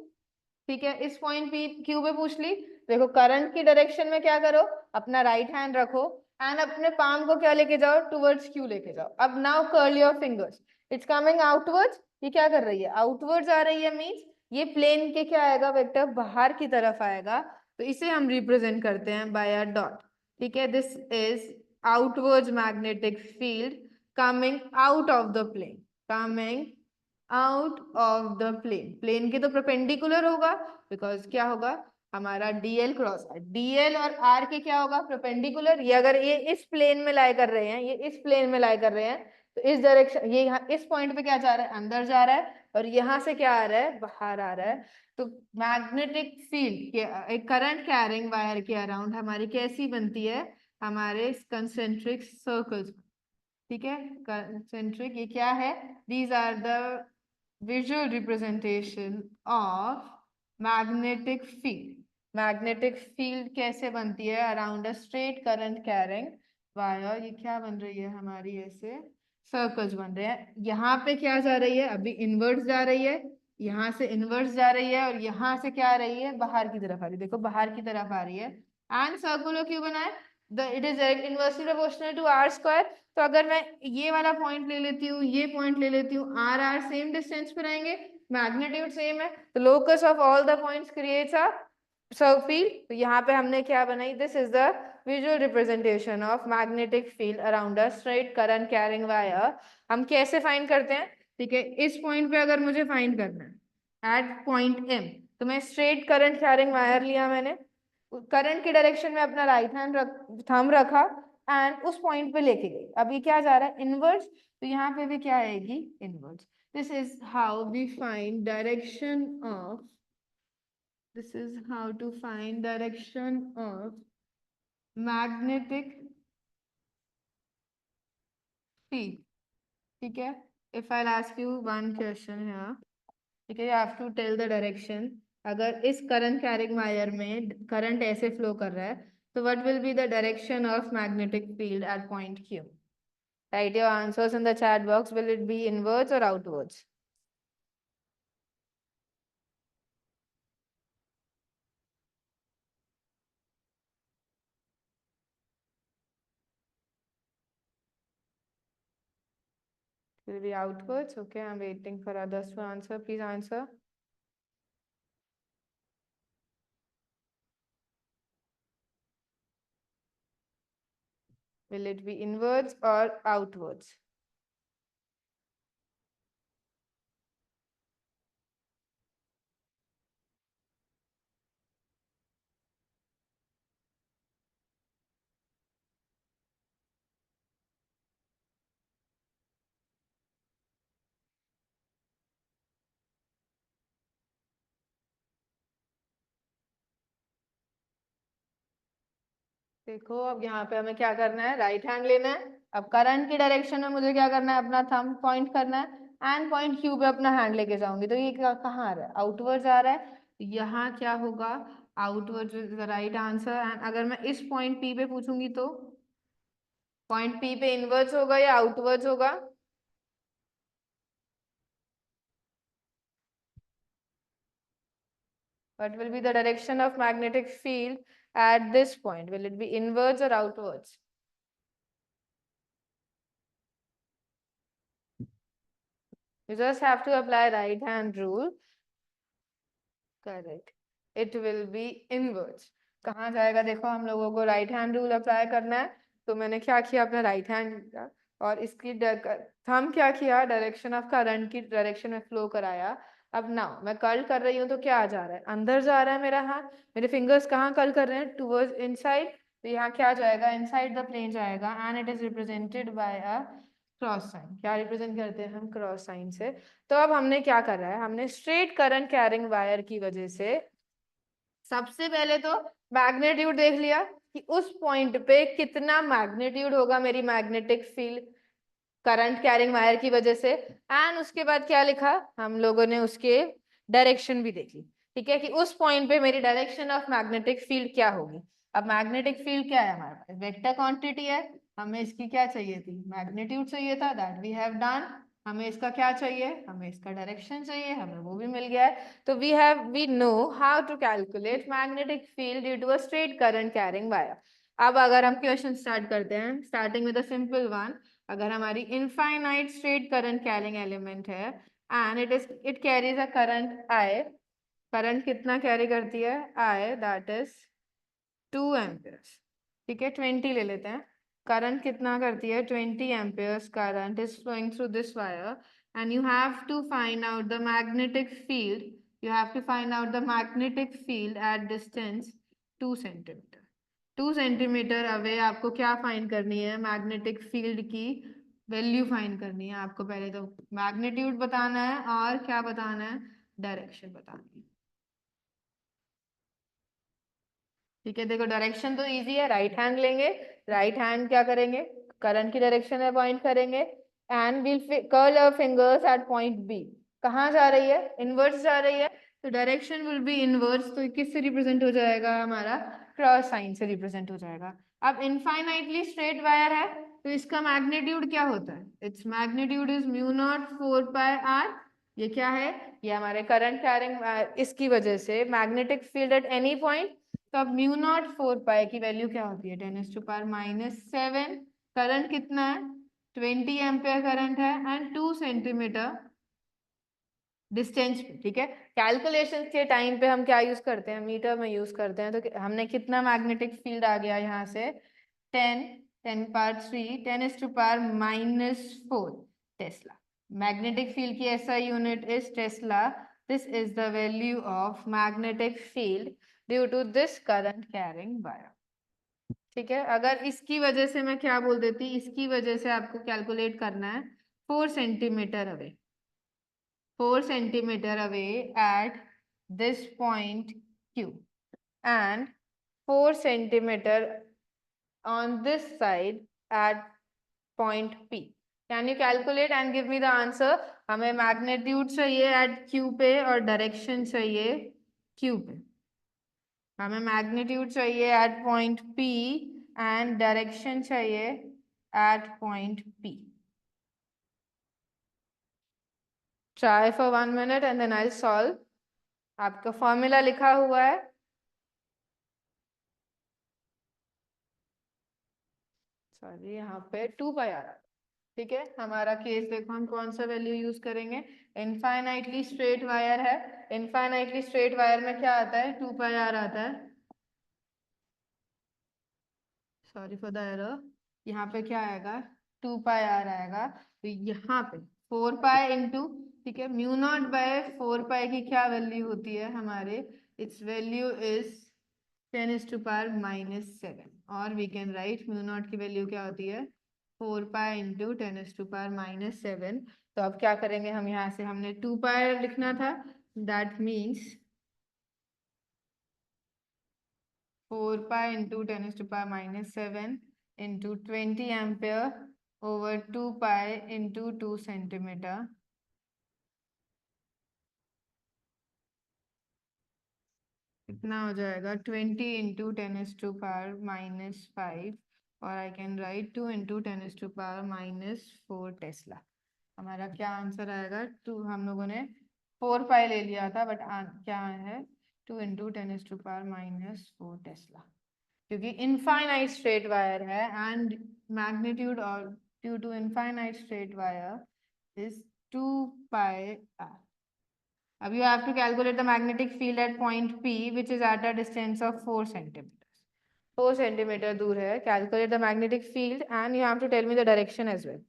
ठीक है, इस पॉइंट पे Q पे पूछ ली, देखो करंट की डायरेक्शन में क्या करो, अपना राइट हैंड रखो एंड अपने पाम को क्या लेके जाओ, टुवर्ड्स Q लेके जाओ। अब now curl your fingers, it's coming outwards, ये क्या कर रही है, आउटवर्ड्स आ रही है, मींस ये प्लेन के क्या आएगा, वेक्टर बाहर की तरफ आएगा, तो इसे हम रिप्रेजेंट करते हैं बाय अ डॉट, ठीक है। This is outwards magnetic field coming out of the plane, coming out of the plane, plane के तो परपेंडिकुलर होगा, बिकॉज क्या होगा, हमारा dl क्रॉस dl और r के क्या होगा, परपेंडिकुलर, ये अगर ये इस प्लेन में लाई कर रहे हैं, ये इस प्लेन में लाई कर रहे हैं, तो इस डायरेक्शन, ये यहाँ इस पॉइंट पे क्या जा रहा है, अंदर जा रहा है, और यहाँ से क्या आ रहा है, बाहर आ रहा है। तो मैग्नेटिक फील्ड के एक करंट कैरिंग वायर के अराउंड हमारी कैसी बनती है, हमारे कंसेंट्रिक सर्कल्स। ठीक है, कंसेंट्रिक ये क्या है, these are the visual representation of magnetic field. Magnetic field कैसे बनती है, around a straight current carrying wire. ये क्या बन रही है हमारी, ऐसे सर्कल्स बन रहे हैं। यहाँ पे क्या जा रही है, अभी इनवर्स जा रही है, यहाँ से इनवर्स जा रही है, और यहाँ से क्या आ रही है, बाहर की तरफ आ रही है। देखो बाहर की तरफ आ रही है। एंड सर्कुलर क्यों बना है, it is inversely proportional to r square. तो अगर मैं ये वाला पॉइंट ले लेती हूँ, ये पॉइंट ले लेती हूँ, आर आर सेम डिस्टेंस पे रहेंगे, मैग्नीट्यूड सेम है, तो locus of all the points creates a field. तो यहाँ पे हमने क्या बनाई, this is the visual representation of magnetic field around a straight current carrying wire. हम कैसे फाइंड करते हैं, ठीक है, इस पॉइंट पे अगर मुझे फाइंड करना है एट पॉइंट एम, तो मैं स्ट्रेट करंट कैरिंग वायर लिया, मैंने करंट की डायरेक्शन में अपना राइट हैंड थंब रखा एंड उस पॉइंट पे लेके गई। अब ये क्या जा रहा है, इनवर्स, तो यहाँ पे भी क्या आएगी, inverse. This is how we find direction of, this is how to find direction of magnetic field. ठीक है, if I'll ask you one question here, ठीक है, you have to tell the direction। अगर इस करंट कैरिंग वायर में करंट ऐसे फ्लो कर रहा है, तो what will be the direction of magnetic field at point Q? Write your answers in the chat box. Will it be inwards or outwards? It will be outwards. Okay, I'm waiting for others to answer. Please answer. Will it be inwards or outwards? देखो अब यहाँ पे हमें क्या करना है, राइट हैंड लेना है। अब करंट की डायरेक्शन में मुझे क्या करना है, अपना थंब पॉइंट करना है एंड पॉइंट क्यू पे अपना हैंड लेके जाऊंगी। तो ये कहाँ आ रहा है, आउटवर्ड्स आ रहा है। तो यहाँ क्या होगा, outwards is the right answer. And अगर मैं इस पॉइंट पी पे पूछूंगी, तो पॉइंट पी पे इनवर्ड्स होगा या आउटवर्ड्स होगा? What will be the direction of magnetic field at this point? Will it be inwards or outwards? You just have to apply right hand rule. Correct, it will B inwards. कहाँ जाएगा, देखो हम लोगों को राइट हैंड रूल अप्लाई करना है। तो मैंने क्या किया, अपना राइट हैंड लिया और इसकी थंब क्या किया, डायरेक्शन ऑफ करंट की डायरेक्शन में फ्लो कराया। अब नाउ मैं कर्ल कर रही हूँ, तो क्या आ जा रहा है, अंदर जा रहा है मेरा हाथ। मेरे फिंगर्स कहाँ कर्ल कर रहे हैं, टूवर्ड्स इनसाइड। तो यहाँ क्या जाएगा, इनसाइड द प्लेन जाएगा and it is represented by a cross sign. क्या रिप्रेजेंट करते हैं हम, क्रॉस साइन से। तो अब हमने क्या कर रहा है, हमने स्ट्रेट करंट कैरिंग वायर की वजह से सबसे पहले तो मैग्नेट्यूड देख लिया कि उस पॉइंट पे कितना मैग्नेट्यूड होगा मेरी magnetic field current carrying wire की वजह से। एंड उसके बाद क्या लिखा हम लोगों ने, उसके डायरेक्शन भी देख ली। ठीक है, कि उस पॉइंट पे मेरी डायरेक्शन ऑफ मैग्नेटिक फील्ड क्या होगी। अब मैग्नेटिक फील्ड क्या है हमारे पास, वेक्टर क्वांटिटी है। हमें इसकी क्या चाहिए थी, मैग्नीट्यूड चाहिए था, दैट वी हैव डन। हमें इसका क्या चाहिए, हमें इसका डायरेक्शन चाहिए, हमें वो भी मिल गया है। तो we know how to calculate magnetic field due to a straight current carrying wire. अब अगर हम क्वेश्चन स्टार्ट करते हैं, starting with a simple one. अगर हमारी infinite straight current carrying element है and it carries a current I, current कितना कैरी करती है, आई, दैट इज 2 एम्पियर्स। ठीक है, 20 ले लेते हैं। करंट कितना करती है, 20 amperes current is flowing through this wire and you have to find out the magnetic field. You have to find out the magnetic field at distance 2 centimetre. 2 centimetre away आपको क्या फाइंड करनी है, मैग्नेटिक फील्ड की वैल्यू फाइंड करनी है आपको। पहले तो मैग्नीट्यूड बताना है और क्या बताना है, डायरेक्शन बतानी है। ठीक है, देखो डायरेक्शन तो इजी है, राइट हैंड लेंगे, राइट हैंड क्या करेंगे, करंट की डायरेक्शन में पॉइंट करेंगे and will curl our fingers at point B. कहाँ जा रही है, इनवर्स जा रही है, तो डायरेक्शन विल बी इनवर्स, तो किससे रिप्रेजेंट हो जाएगा, हमारा क्रॉस साइन से रिप्रेजेंट हो जाएगा। अब इनफाइनाइटली स्ट्रेट वायर है, तो इसका मैग्नीट्यूड क्या होता है, it's magnitude is mu naught 4 pi r. ये क्या है, ये हमारे करंट कैरिंग, इसकी वजह से magnetic field at any point. तो अब म्यू नॉट 4 पाई की वैल्यू क्या होती है, 10⁻⁻⁷। करंट कितना है, 20 एम्पियर करंट है एंड 2 सेंटीमीटर डिस्टेंस पे। ठीक है, कैलकुलेशन के टाइम पे हम क्या यूज करते हैं, मीटर में यूज करते हैं। तो हमने कितना मैग्नेटिक फील्ड आ गया यहाँ से, 10 10 पावर 3 10⁻⁻⁴ टेस्ला। मैग्नेटिक फील्ड की SI unit is tesla. This is the value of magnetic field due to this current carrying wire. ठीक है, अगर इसकी वजह से मैं क्या बोल देती, इसकी वजह से आपको कैलकुलेट करना है 4 centimetre away, 4 centimetre away at this point Q and 4 centimetre on this side at point P. Can you calculate and give me the answer? हमें मैग्नीट्यूड चाहिए at Q पे और डायरेक्शन चाहिए Q पे। हमें मैग्नीट्यूड चाहिए at point P and direction चाहिए at point P. Try for 1 minute and then I'll solve. आपका फॉर्मूला लिखा हुआ है, सॉरी यहाँ पे 2 पाई आ रहा है। ठीक है, हमारा केस देखो, हम कौन सा वैल्यू यूज करेंगे, इनफाइनाइटली स्ट्रेट वायर है। इनफाइनाइटली स्ट्रेट वायर में क्या आता है, 2 पाई आर आता है, सॉरी फॉर द एरर। यहाँ पे क्या आएगा, 2 पाई आर आएगा। तो यहाँ पे 4 पाई इंटू, ठीक है, म्यू नॉट बाय 4 पाई की क्या वैल्यू होती है हमारे, इट्स वैल्यू इज 10⁻⁻⁷। और we can write mu naught की वैल्यू क्या होती है, 4 पाई इंटू 10⁻⁻⁷। तो अब क्या करेंगे हम, यहाँ से हमने 2 पाई लिखना था, that means 4 pi into 10⁻⁻⁷ into 20 ampere over 2 pi into 2 centimetre. कितना हो जाएगा, 20 इंटू 10⁻⁻⁵ और आई कैन राइट 2 इंटू 10⁻⁻⁴ टेस्ला। हमारा क्या आंसर आएगा, 2, हम लोगों ने 4 पाई ले लिया था बट क्या है, 2 इंटू 10⁻⁻⁴ टेस्ला, क्योंकि इनफाइनाइट स्ट्रेट वायर है एंड मैग्नीट्यूड और due to infinite straight wire is 2 pi r. Now you have to calculate the magnetic field at point P, which is at a distance of 4 centimeters. 4 centimeter दूर है. Calculate the magnetic field and you have to tell me the direction as well.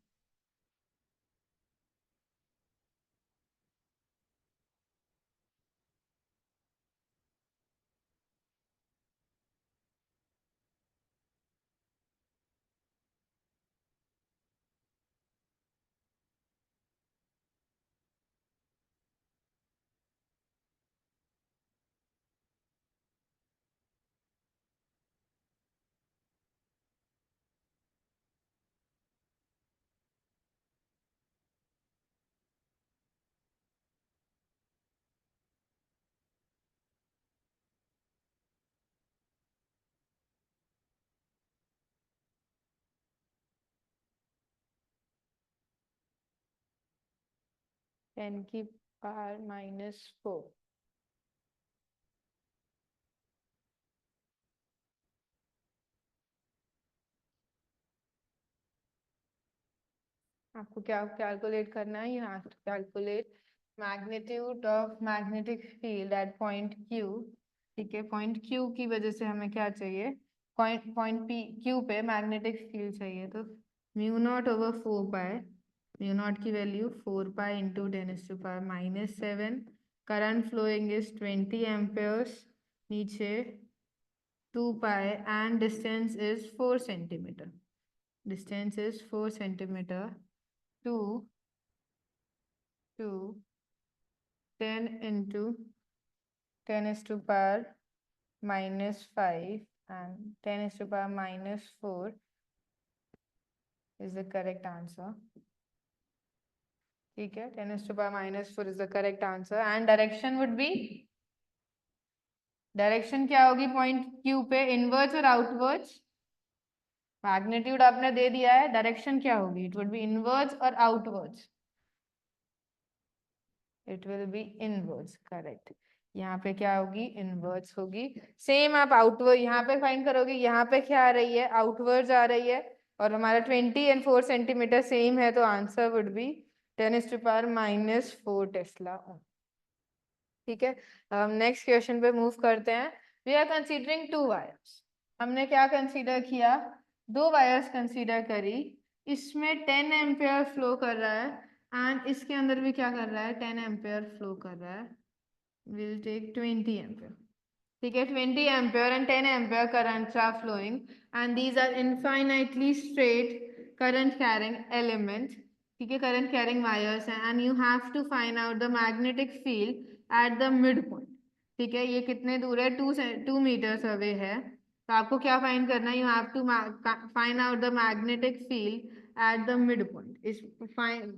(10⁻⁻⁴). आपको क्या कैलकुलेट करना है, you have to calculate magnitude of magnetic field at point Q। ठीक है, पॉइंट Q की वजह से हमें क्या चाहिए, पॉइंट P Q पे मैग्नेटिक फील्ड चाहिए। तो mu naught over 4 pi, mu naught की value 4 pi into 10⁻⁻⁷। Current flowing is 20 amperes, नीचे 2 pi and distance is 4 centimetre, distance is 4 centimetre 2 to 10 into 10 is to power minus 5 and 10 is to power minus 4 is the correct answer. ठीक है, 10 is to power minus 4 is the correct answer. And direction would be, direction क्या होगी पॉइंट क्यू पे, इनवर्ड्स और आउटवर्ड्स? मैग्नीट्यूड आपने दे दिया है, डायरेक्शन क्या होगी? इट वुड बी इनवर्ड्स और outwards. It will B inwards, correct. यहाँ पे क्या होगी? इनवर्ड्स होगी. सेम आप आउटवर्ड यहाँ पे फाइंड करोगे, यहाँ पे क्या आ रही है? आउटवर्ड्स आ रही है. और हमारा 20 and 4 सेंटीमीटर सेम है, तो answer would be 10 is to power minus 4 tesla. ठीक है, हम नेक्स्ट क्वेश्चन पे मूव करते हैं. We are considering 2 wires. हमने क्या कंसीडर किया? 2 वायर्स कंसीडर करी. इसमें 10 एम्पियर फ्लो कर रहा है एंड इसके अंदर भी क्या कर रहा है? 10 एम्पियर फ्लो कर रहा है. Will take 20 ampere. ठीक है, 20 ampere and 10 ampere currents are flowing and these are infinitely straight current carrying element. ठीक है, करंट कैरिंग वायर्स हैं and you have to find out the magnetic field at the mid point. ठीक है, ये कितने दूर है? 2 मीटर्स अवे है. तो आपको क्या फाइंड करना है? You have to find out the magnetic field at the mid point. इस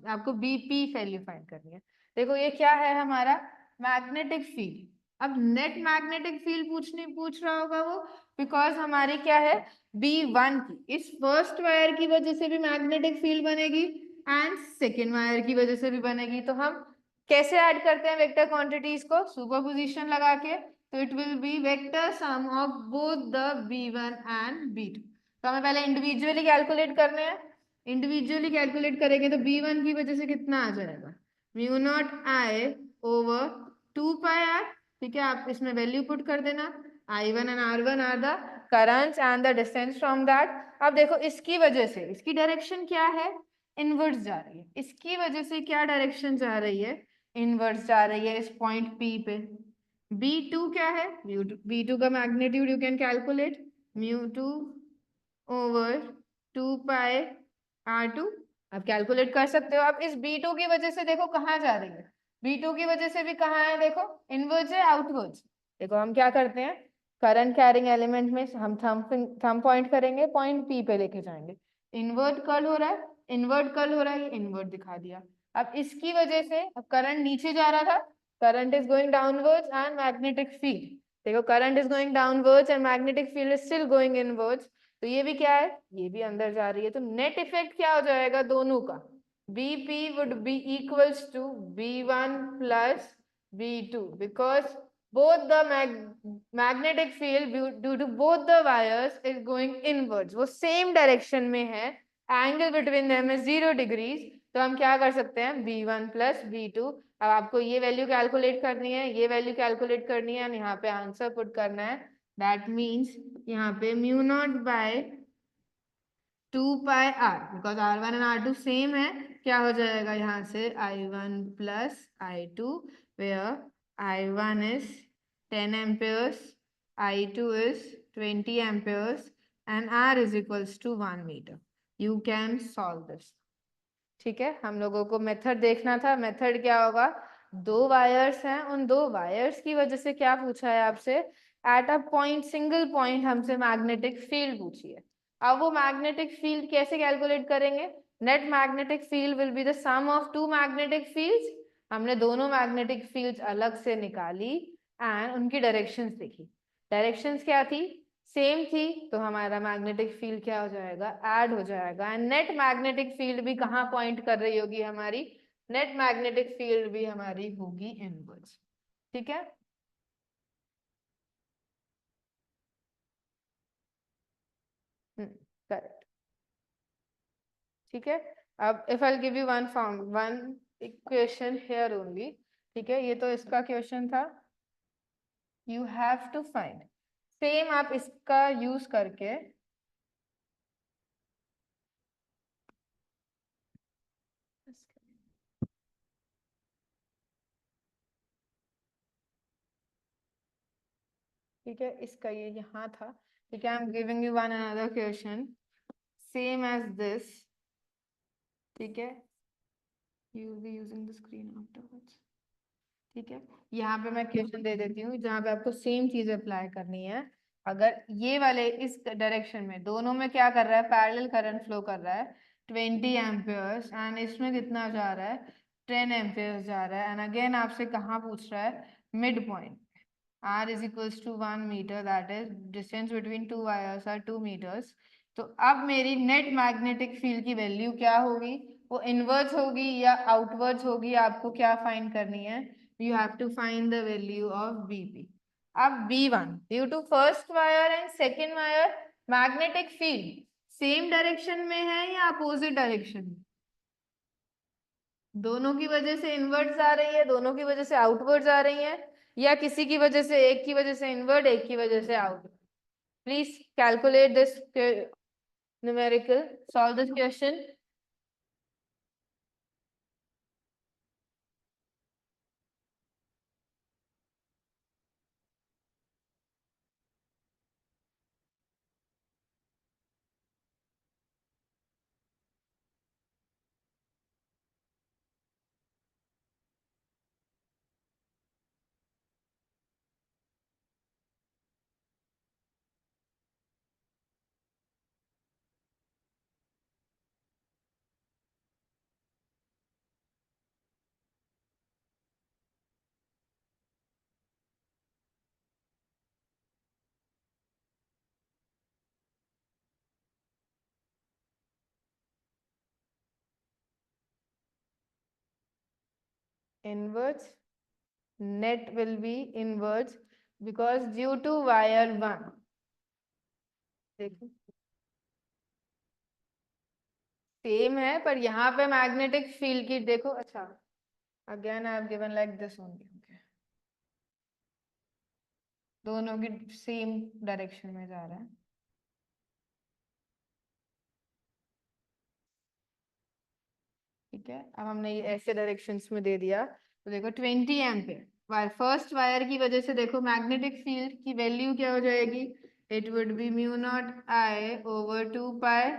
आपको बीपी वैल्यू फाइंड करनी है. देखो ये क्या है हमारा? Magnetic field. अब नेट मैग्नेटिक फील्ड पूछ रहा होगा वो, बिकॉज हमारी क्या है? B1 की, इस फर्स्ट वायर की वजह से भी मैग्नेटिक फील्ड बनेगी एंड सेकेंड वायर की वजह से भी बनेगी. तो हम कैसे ऐड करते हैं वेक्टर क्वांटिटीज को? सुपरपोजिशन लगा के. तो it will B vector sum of both the B1 and B2. तो हमें पहले इंडिविजुअली कैलकुलेट करने हैं. इंडिविजुअली कैलकुलेट करेंगे तो B1 की वजह से कितना आ जाएगा? Mu naught I over 2 pi R. ठीक है, आप इसमें वैल्यू पुट कर देना. I1 and R1 are the currents and the distance from that. अब देखो इसकी वजह से, इसकी डायरेक्शन क्या है? इनवर्स जा रही है. इसकी वजह से क्या डायरेक्शन जा रही है? इनवर्स जा रही है इस पॉइंट P पे. B2 क्या है? B2 का magnitude you can calculate, μ2 over 2 pi R2. आप कैलकुलेट कर सकते हो. आप इस B2 की वजह से देखो कहाँ जा रही है? B2 की वजह से भी कहाँ है? देखो इनवर्स है, आउटवर्ड्स. देखो हम क्या करते हैं, करंट कैरिंग एलिमेंट में हम थंब पॉइंट करेंगे, पॉइंट P पे लेके जाएंगे. इनवर्ट कर्ल हो रहा है, इनवर्ट कर्ल हो रहा है, ये इनवर्ट दिखा दिया. अब इसकी वजह से, अब करंट नीचे जा रहा था, current is going downwards and magnetic field. देखो current is going downwards and magnetic field is still going inwards. तो ये भी क्या है? ये भी अंदर जा रही है. तो नेट इफेक्ट क्या हो जाएगा दोनों का? BP would be equals to B1 plus B2 because both the magnetic field due to both the wires is going inwards. वो same direction में है, angle between them is 0 degrees. तो हम क्या कर सकते हैं? B1 plus B2. अब आपको ये वैल्यू कैलकुलेट करनी है, ये वैल्यू कैलकुलेट करनी है, यहाँ पे आंसर पुट करना है. दैट मीन्स यहाँ पे mu naught by 2 pi R, because R1 and R2 same है. क्या हो जाएगा यहाँ से? I1 plus I2 where I1 is 10 amperes, I2 is 20 amperes and R is equals to 1 metre. You can solve this. ठीक है, हम लोगों को मेथड देखना था. मेथड क्या होगा? 2 वायर्स हैं, उन 2 वायर्स की वजह से क्या पूछा है आपसे? At a point, single point हमसे मैग्नेटिक फील्ड पूछी है. अब वो मैग्नेटिक फील्ड कैसे कैलकुलेट करेंगे? Net magnetic field will be the sum of 2 magnetic fields. हमने दोनों मैग्नेटिक फील्ड्स अलग से निकाली एंड उनकी डायरेक्शंस देखी. डायरेक्शंस क्या थी? सेम थी. तो हमारा मैग्नेटिक फील्ड क्या हो जाएगा? ऐड हो जाएगा. एंड नेट मैग्नेटिक फील्ड भी कहाँ पॉइंट कर रही होगी हमारी? नेट मैग्नेटिक फील्ड भी हमारी होगी इनवर्स. ठीक है, करेक्ट. ठीक है, अब if I give you one equation here only. ठीक है, ये तो इसका क्वेश्चन था. You have to find, same आप इसका यूज करके ठीक है, इसका ये यहाँ था. ठीक है, I am giving you one another question same as this. ठीक है, you will be using the screen afterwards. ठीक है, यहाँ पे मैं क्वेश्चन दे देती हूँ जहाँ पे आपको सेम चीज अप्लाई करनी है। अगर ये वाले इस डायरेक्शन में दोनों में क्या कर रहा है, पैरेलल करंट फ्लो कर रहा है 20 एम्पियर्स, एंड इसमें कितना जा रहा है 10 एम्पियर्स जा रहा है, एंड अगेन आपसे कहाँ पूछ रहा है, mid point. R is equals to 1 meter, that is distance between two wires are 2 meters। तो अब मेरी नेट मैग्नेटिक फील्ड की वैल्यू क्या होगी, वो इनवर्स होगी या आउटवर्ड्स होगी, आपको क्या फाइंड करनी है, you have to find the value of BP। अब B1 due to first wire and second wire magnetic field same direction में है या अपोजिट डायरेक्शन में, दोनों की वजह से इनवर्ट्स आ रही है, दोनों की वजह से आउटवर्ड्स आ रही है, या किसी की वजह से, एक की वजह से इनवर्ट, एक की वजह से outward. Please calculate this numerical, solve this question. Inwards, net will be inwards because due to wire 1, देखो सेम है, पर यहाँ पे मैग्नेटिक फील्ड की देखो, अच्छा again I have given like this only, दोनों की सेम डायरेक्शन में जा रहा है। ठीक है, अब हमने ये ऐसे डायरेक्शंस में दे दिया, तो देखो 20 एम्पियर वायर, फर्स्ट वायर की वजह से देखो मैग्नेटिक फील्ड की वैल्यू क्या हो जाएगी, it would B mu naught I over 2 pi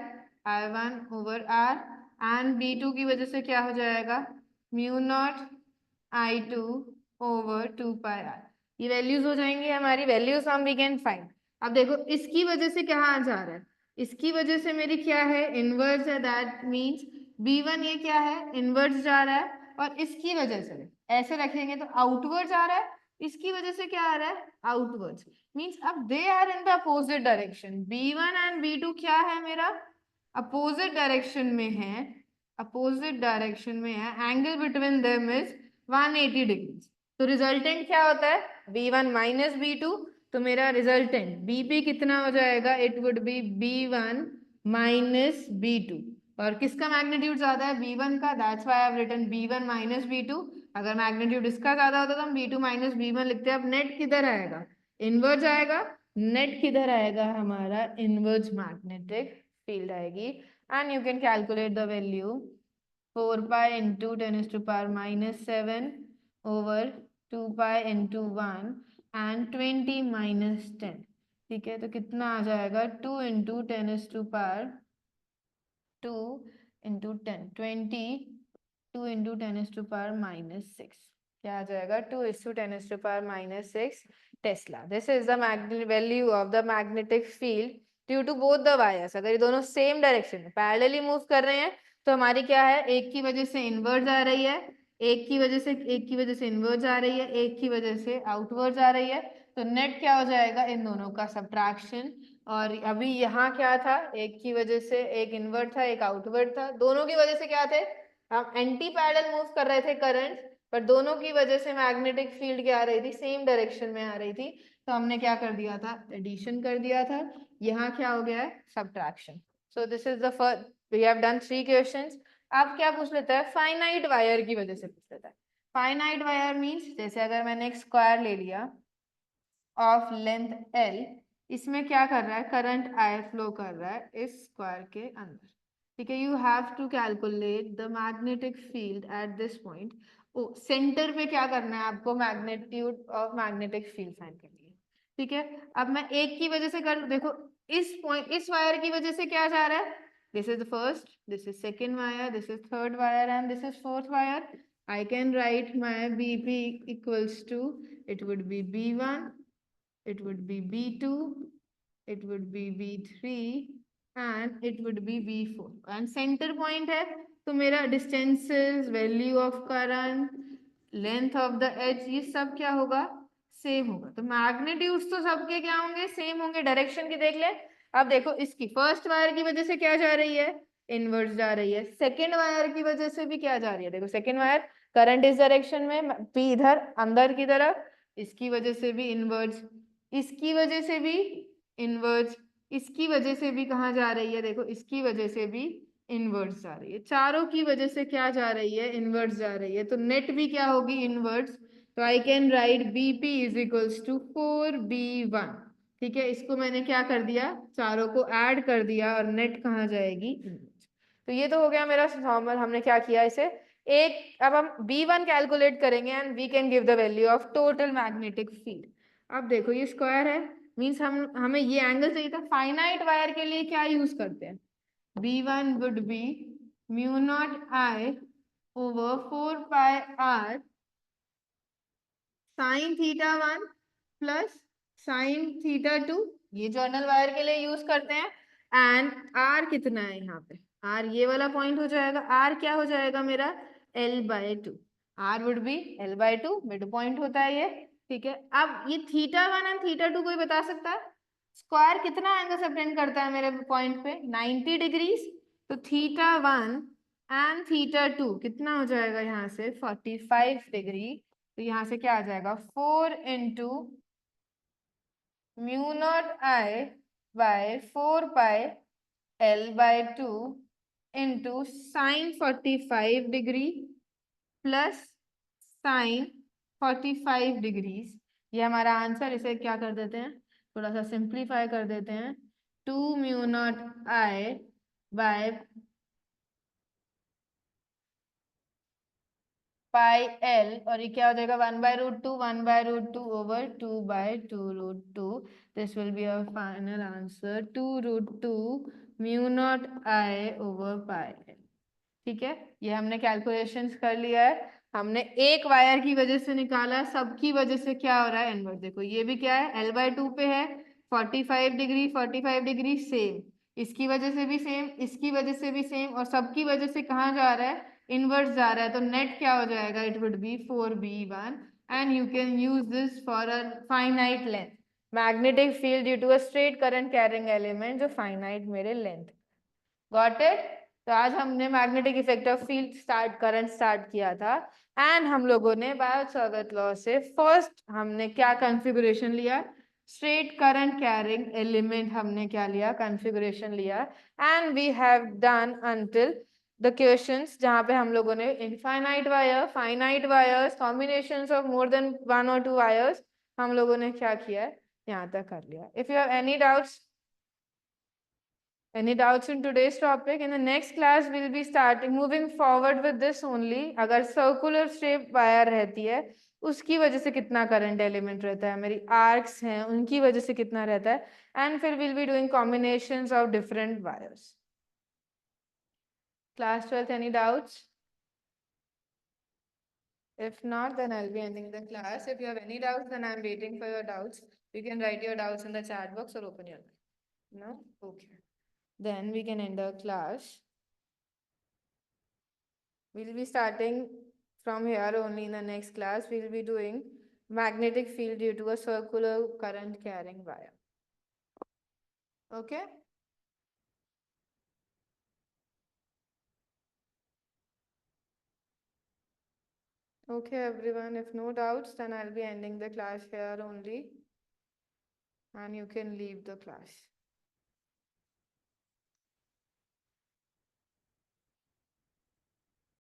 I1/R, and B2 की वजह से क्या हो जाएगा, mu not I2/2 pi R। ये वैल्यूज हो जाएंगी हमारी, वैल्यूज हम वी कैन फाइंड। अब देखो इसकी वजह से कहाँ जा रहा है, इसकी वजह से मेरी क्या है, इनवर्स है, दैट मीन्स B1 ये क्या है, इनवर्स जा रहा है, और इसकी वजह से ऐसे रखेंगे तो आउटवर्ड जा रहा है, इसकी वजह से क्या आ रहा है, आउटवर्ड्स, मीन्स अब they are in the opposite direction, B1 and B2 क्या है मेरा, अपोजिट डायरेक्शन में है, अपोजिट डायरेक्शन में है, angle between them is 180 degree. तो रिजल्टेंट क्या होता है, B1 माइनस B2, तो मेरा रिजल्टेंट BP कितना हो जाएगा, it would B B1 minus B2, और किसका मैग्नीट्यूड ज्यादा है, B1 का, that's why I have written B1 minus B2। अगर मैग्नीट्यूड इसका ज्यादा होता तो हम B2 माइनस B1 लिखते हैं। अब नेट किधर आएगा, इनवर्स आएगा, नेट किधर आएगा हमारा, इनवर्स मैग्नेटिक फील्ड आएगी, and you can calculate the value 4 pi into 10⁻⁻7 over 2 pi into 1 and 20 minus 10। ठीक है, तो कितना आ जाएगा, 2 इंटू 10⁻2 इंटू 10, 20, 2 इंटू 10⁻⁻6, क्या आ जाएगा, 2:10⁻⁻6 tesla. This is the value of the magnetic field due to both the wires. अगर ये दोनों सेम डायरेक्शन में पैरेलली मूव कर रहे हैं तो हमारी क्या है, एक की वजह से इनवर्ड आ रही है, एक की वजह से इनवर्ड आ रही है, एक की वजह से आउटवर्ड आ रही है, तो नेट क्या हो जाएगा, इन दोनों का सब्ट्रैक्शन। और अभी यहाँ क्या था, एक की वजह से एक इनवर्ड था, एक आउटवर्ड था, दोनों की वजह से क्या थे, हम एंटी पैरेलल मूव कर रहे थे करंट, पर दोनों की वजह से मैग्नेटिक फील्ड क्या आ रही थी, सेम डायरेक्शन में आ रही थी, तो हमने क्या कर दिया था, एडिशन कर दिया था। यहाँ क्या हो गया है, subtraction. So this is the first, we have done 3 questions. अब क्या पूछ लेता है, फाइनाइट वायर की वजह से पूछ लेता है। फाइनाइट वायर मींस, जैसे अगर मैंने एक स्क्वायर ले लिया ऑफ लेंथ L, इसमें क्या कर रहा है, करंट I फ्लो कर रहा है इस स्क्वायर के अंदर। ठीक है, you have to calculate the magnetic field at this point. O centre पे क्या करना है आपको, magnitude of magnetic field find करनी है। ठीक है, अब मैं एक की वजह से कर, देखो इस पॉइंट, इस वायर की वजह से क्या जा रहा है, This is the first, this is second wire, this is third wire, and this is fourth wire. I can write my BP equals to, it would be B1, it would be B2, it would be B3, and it would be B4. And center point है, तो मेरा distances, value of current, length of the edge, ये सब क्या होगा, सेम होगा. तो मैग्नीट्यूड्स तो सबके क्या होंगे, सेम होंगे. डायरेक्शन की देख ले. अब देखो इसकी फर्स्ट वायर की वजह से क्या जा रही है, इनवर्स जा रही है. सेकेंड वायर की वजह से भी क्या जा रही है, देखो सेकेंड वायर करंट इस डायरेक्शन में, पी इधर अंदर की तरफ, इसकी वजह से भी इनवर्स, इसकी वजह से भी इनवर्स, इसकी वजह से भी कहाँ जा रही है, देखो इसकी वजह से भी इनवर्स जा रही है. चारों की वजह से क्या जा रही है, इनवर्स जा रही है. तो नेट भी क्या होगी, इनवर्स. तो I can write BP is equals to 4B1. ठीक है, इसको मैंने क्या कर दिया, चारों को ऐड कर दिया और नेट कहाँ जाएगी, इनवर्स. तो ये तो हो गया मेरा फॉर्मल. हमने क्या किया इसे एक, अब हम B1 कैलकुलेट करेंगे and we can give the value of total magnetic field. अब देखो ये स्क्वायर है, मीन्स हमें ये एंगल चाहिए था. फाइनाइट वायर के लिए क्या यूज करते हैं, B1 would be mu naught I over 4 pi r sin theta 1 plus sin theta 2. ये जर्नल वायर के लिए यूज करते हैं. एंड r कितना है यहाँ पे, r ये वाला पॉइंट हो जाएगा. r क्या हो जाएगा मेरा, L/2. r would be L/2, mid point होता है ये. ठीक है, अब ये θ1 एंड θ2 कोई बता सकता है, स्क्वायर कितना एंगल सबटेंड करता है मेरे पॉइंट पे, 90 डिग्रीज. तो θ1 एंड θ2 कितना हो जाएगा यहाँ से, 45 डिग्री. तो यहाँ से क्या आ जाएगा, 4 into mu naught I by 4 pi L/2 into sine 45 degree plus sine 45 degrees. ये हमारा आंसर. इसे क्या कर देते हैं, थोड़ा सा सिंप्लीफाई कर देते हैं. 2 mu naught I by pi L, और ये क्या हो जाएगा, 1/√2, 1/√2 over 2/2√2. This will be our final answer, 2√2 mu naught I over pi L. ठीक है, ये हमने कैलकुलेशंस कर लिया है. हमने एक वायर की वजह से निकाला, सबकी वजह से क्या हो रहा है, इनवर्स. देखो ये भी क्या है, L/2 पे है, 45 डिग्री 45 डिग्री सेम, इसकी वजह से भी सेम, इसकी वजह से भी सेम, और सबकी वजह से कहाँ जा रहा है, इनवर्स जा रहा है. तो नेट क्या हो जाएगा, it would be 4B1. And you can use this for a finite length magnetic field due to a straight current carrying element जो फाइनाइट मेरे लेंथ. Got it. तो आज हमने magnetic effect of field start current start किया था. एंड हम लोगों ने बायोट-सावर्त लॉ से फर्स्ट हमने क्या कॉन्फ़िगरेशन लिया, स्ट्रेट करंट कैरिंग एलिमेंट हमने क्या लिया, कॉन्फ़िगरेशन लिया. And we have done until the questions जहां पे हम लोगों ने infinite wire, finite wires, combinations of more than 1 और 2 वायर्स हम लोगों ने क्या किया है, यहाँ तक कर लिया. If you have any doubts, any doubts in today's topic, in the next class we'll be starting moving forward with this only. अगर circular shape wire रहती है उसकी वजह से कितना current element रहता है, मेरी arcs हैं उनकी वजह से कितना रहता है, and फिर we'll be doing combinations of different wires. Class 12th, any doubts? If not, then I'll be ending the class. If you have any doubts, then I'm waiting for your doubts. You can write your doubts in the chat box or open your mic. No? Okay. Then we can end our class. We'll be starting from here only. In the next class. We'll be doing magnetic field due to a circular current carrying wire. Okay? Okay, everyone. If no doubts, then I'll be ending the class here only. And you can leave the class.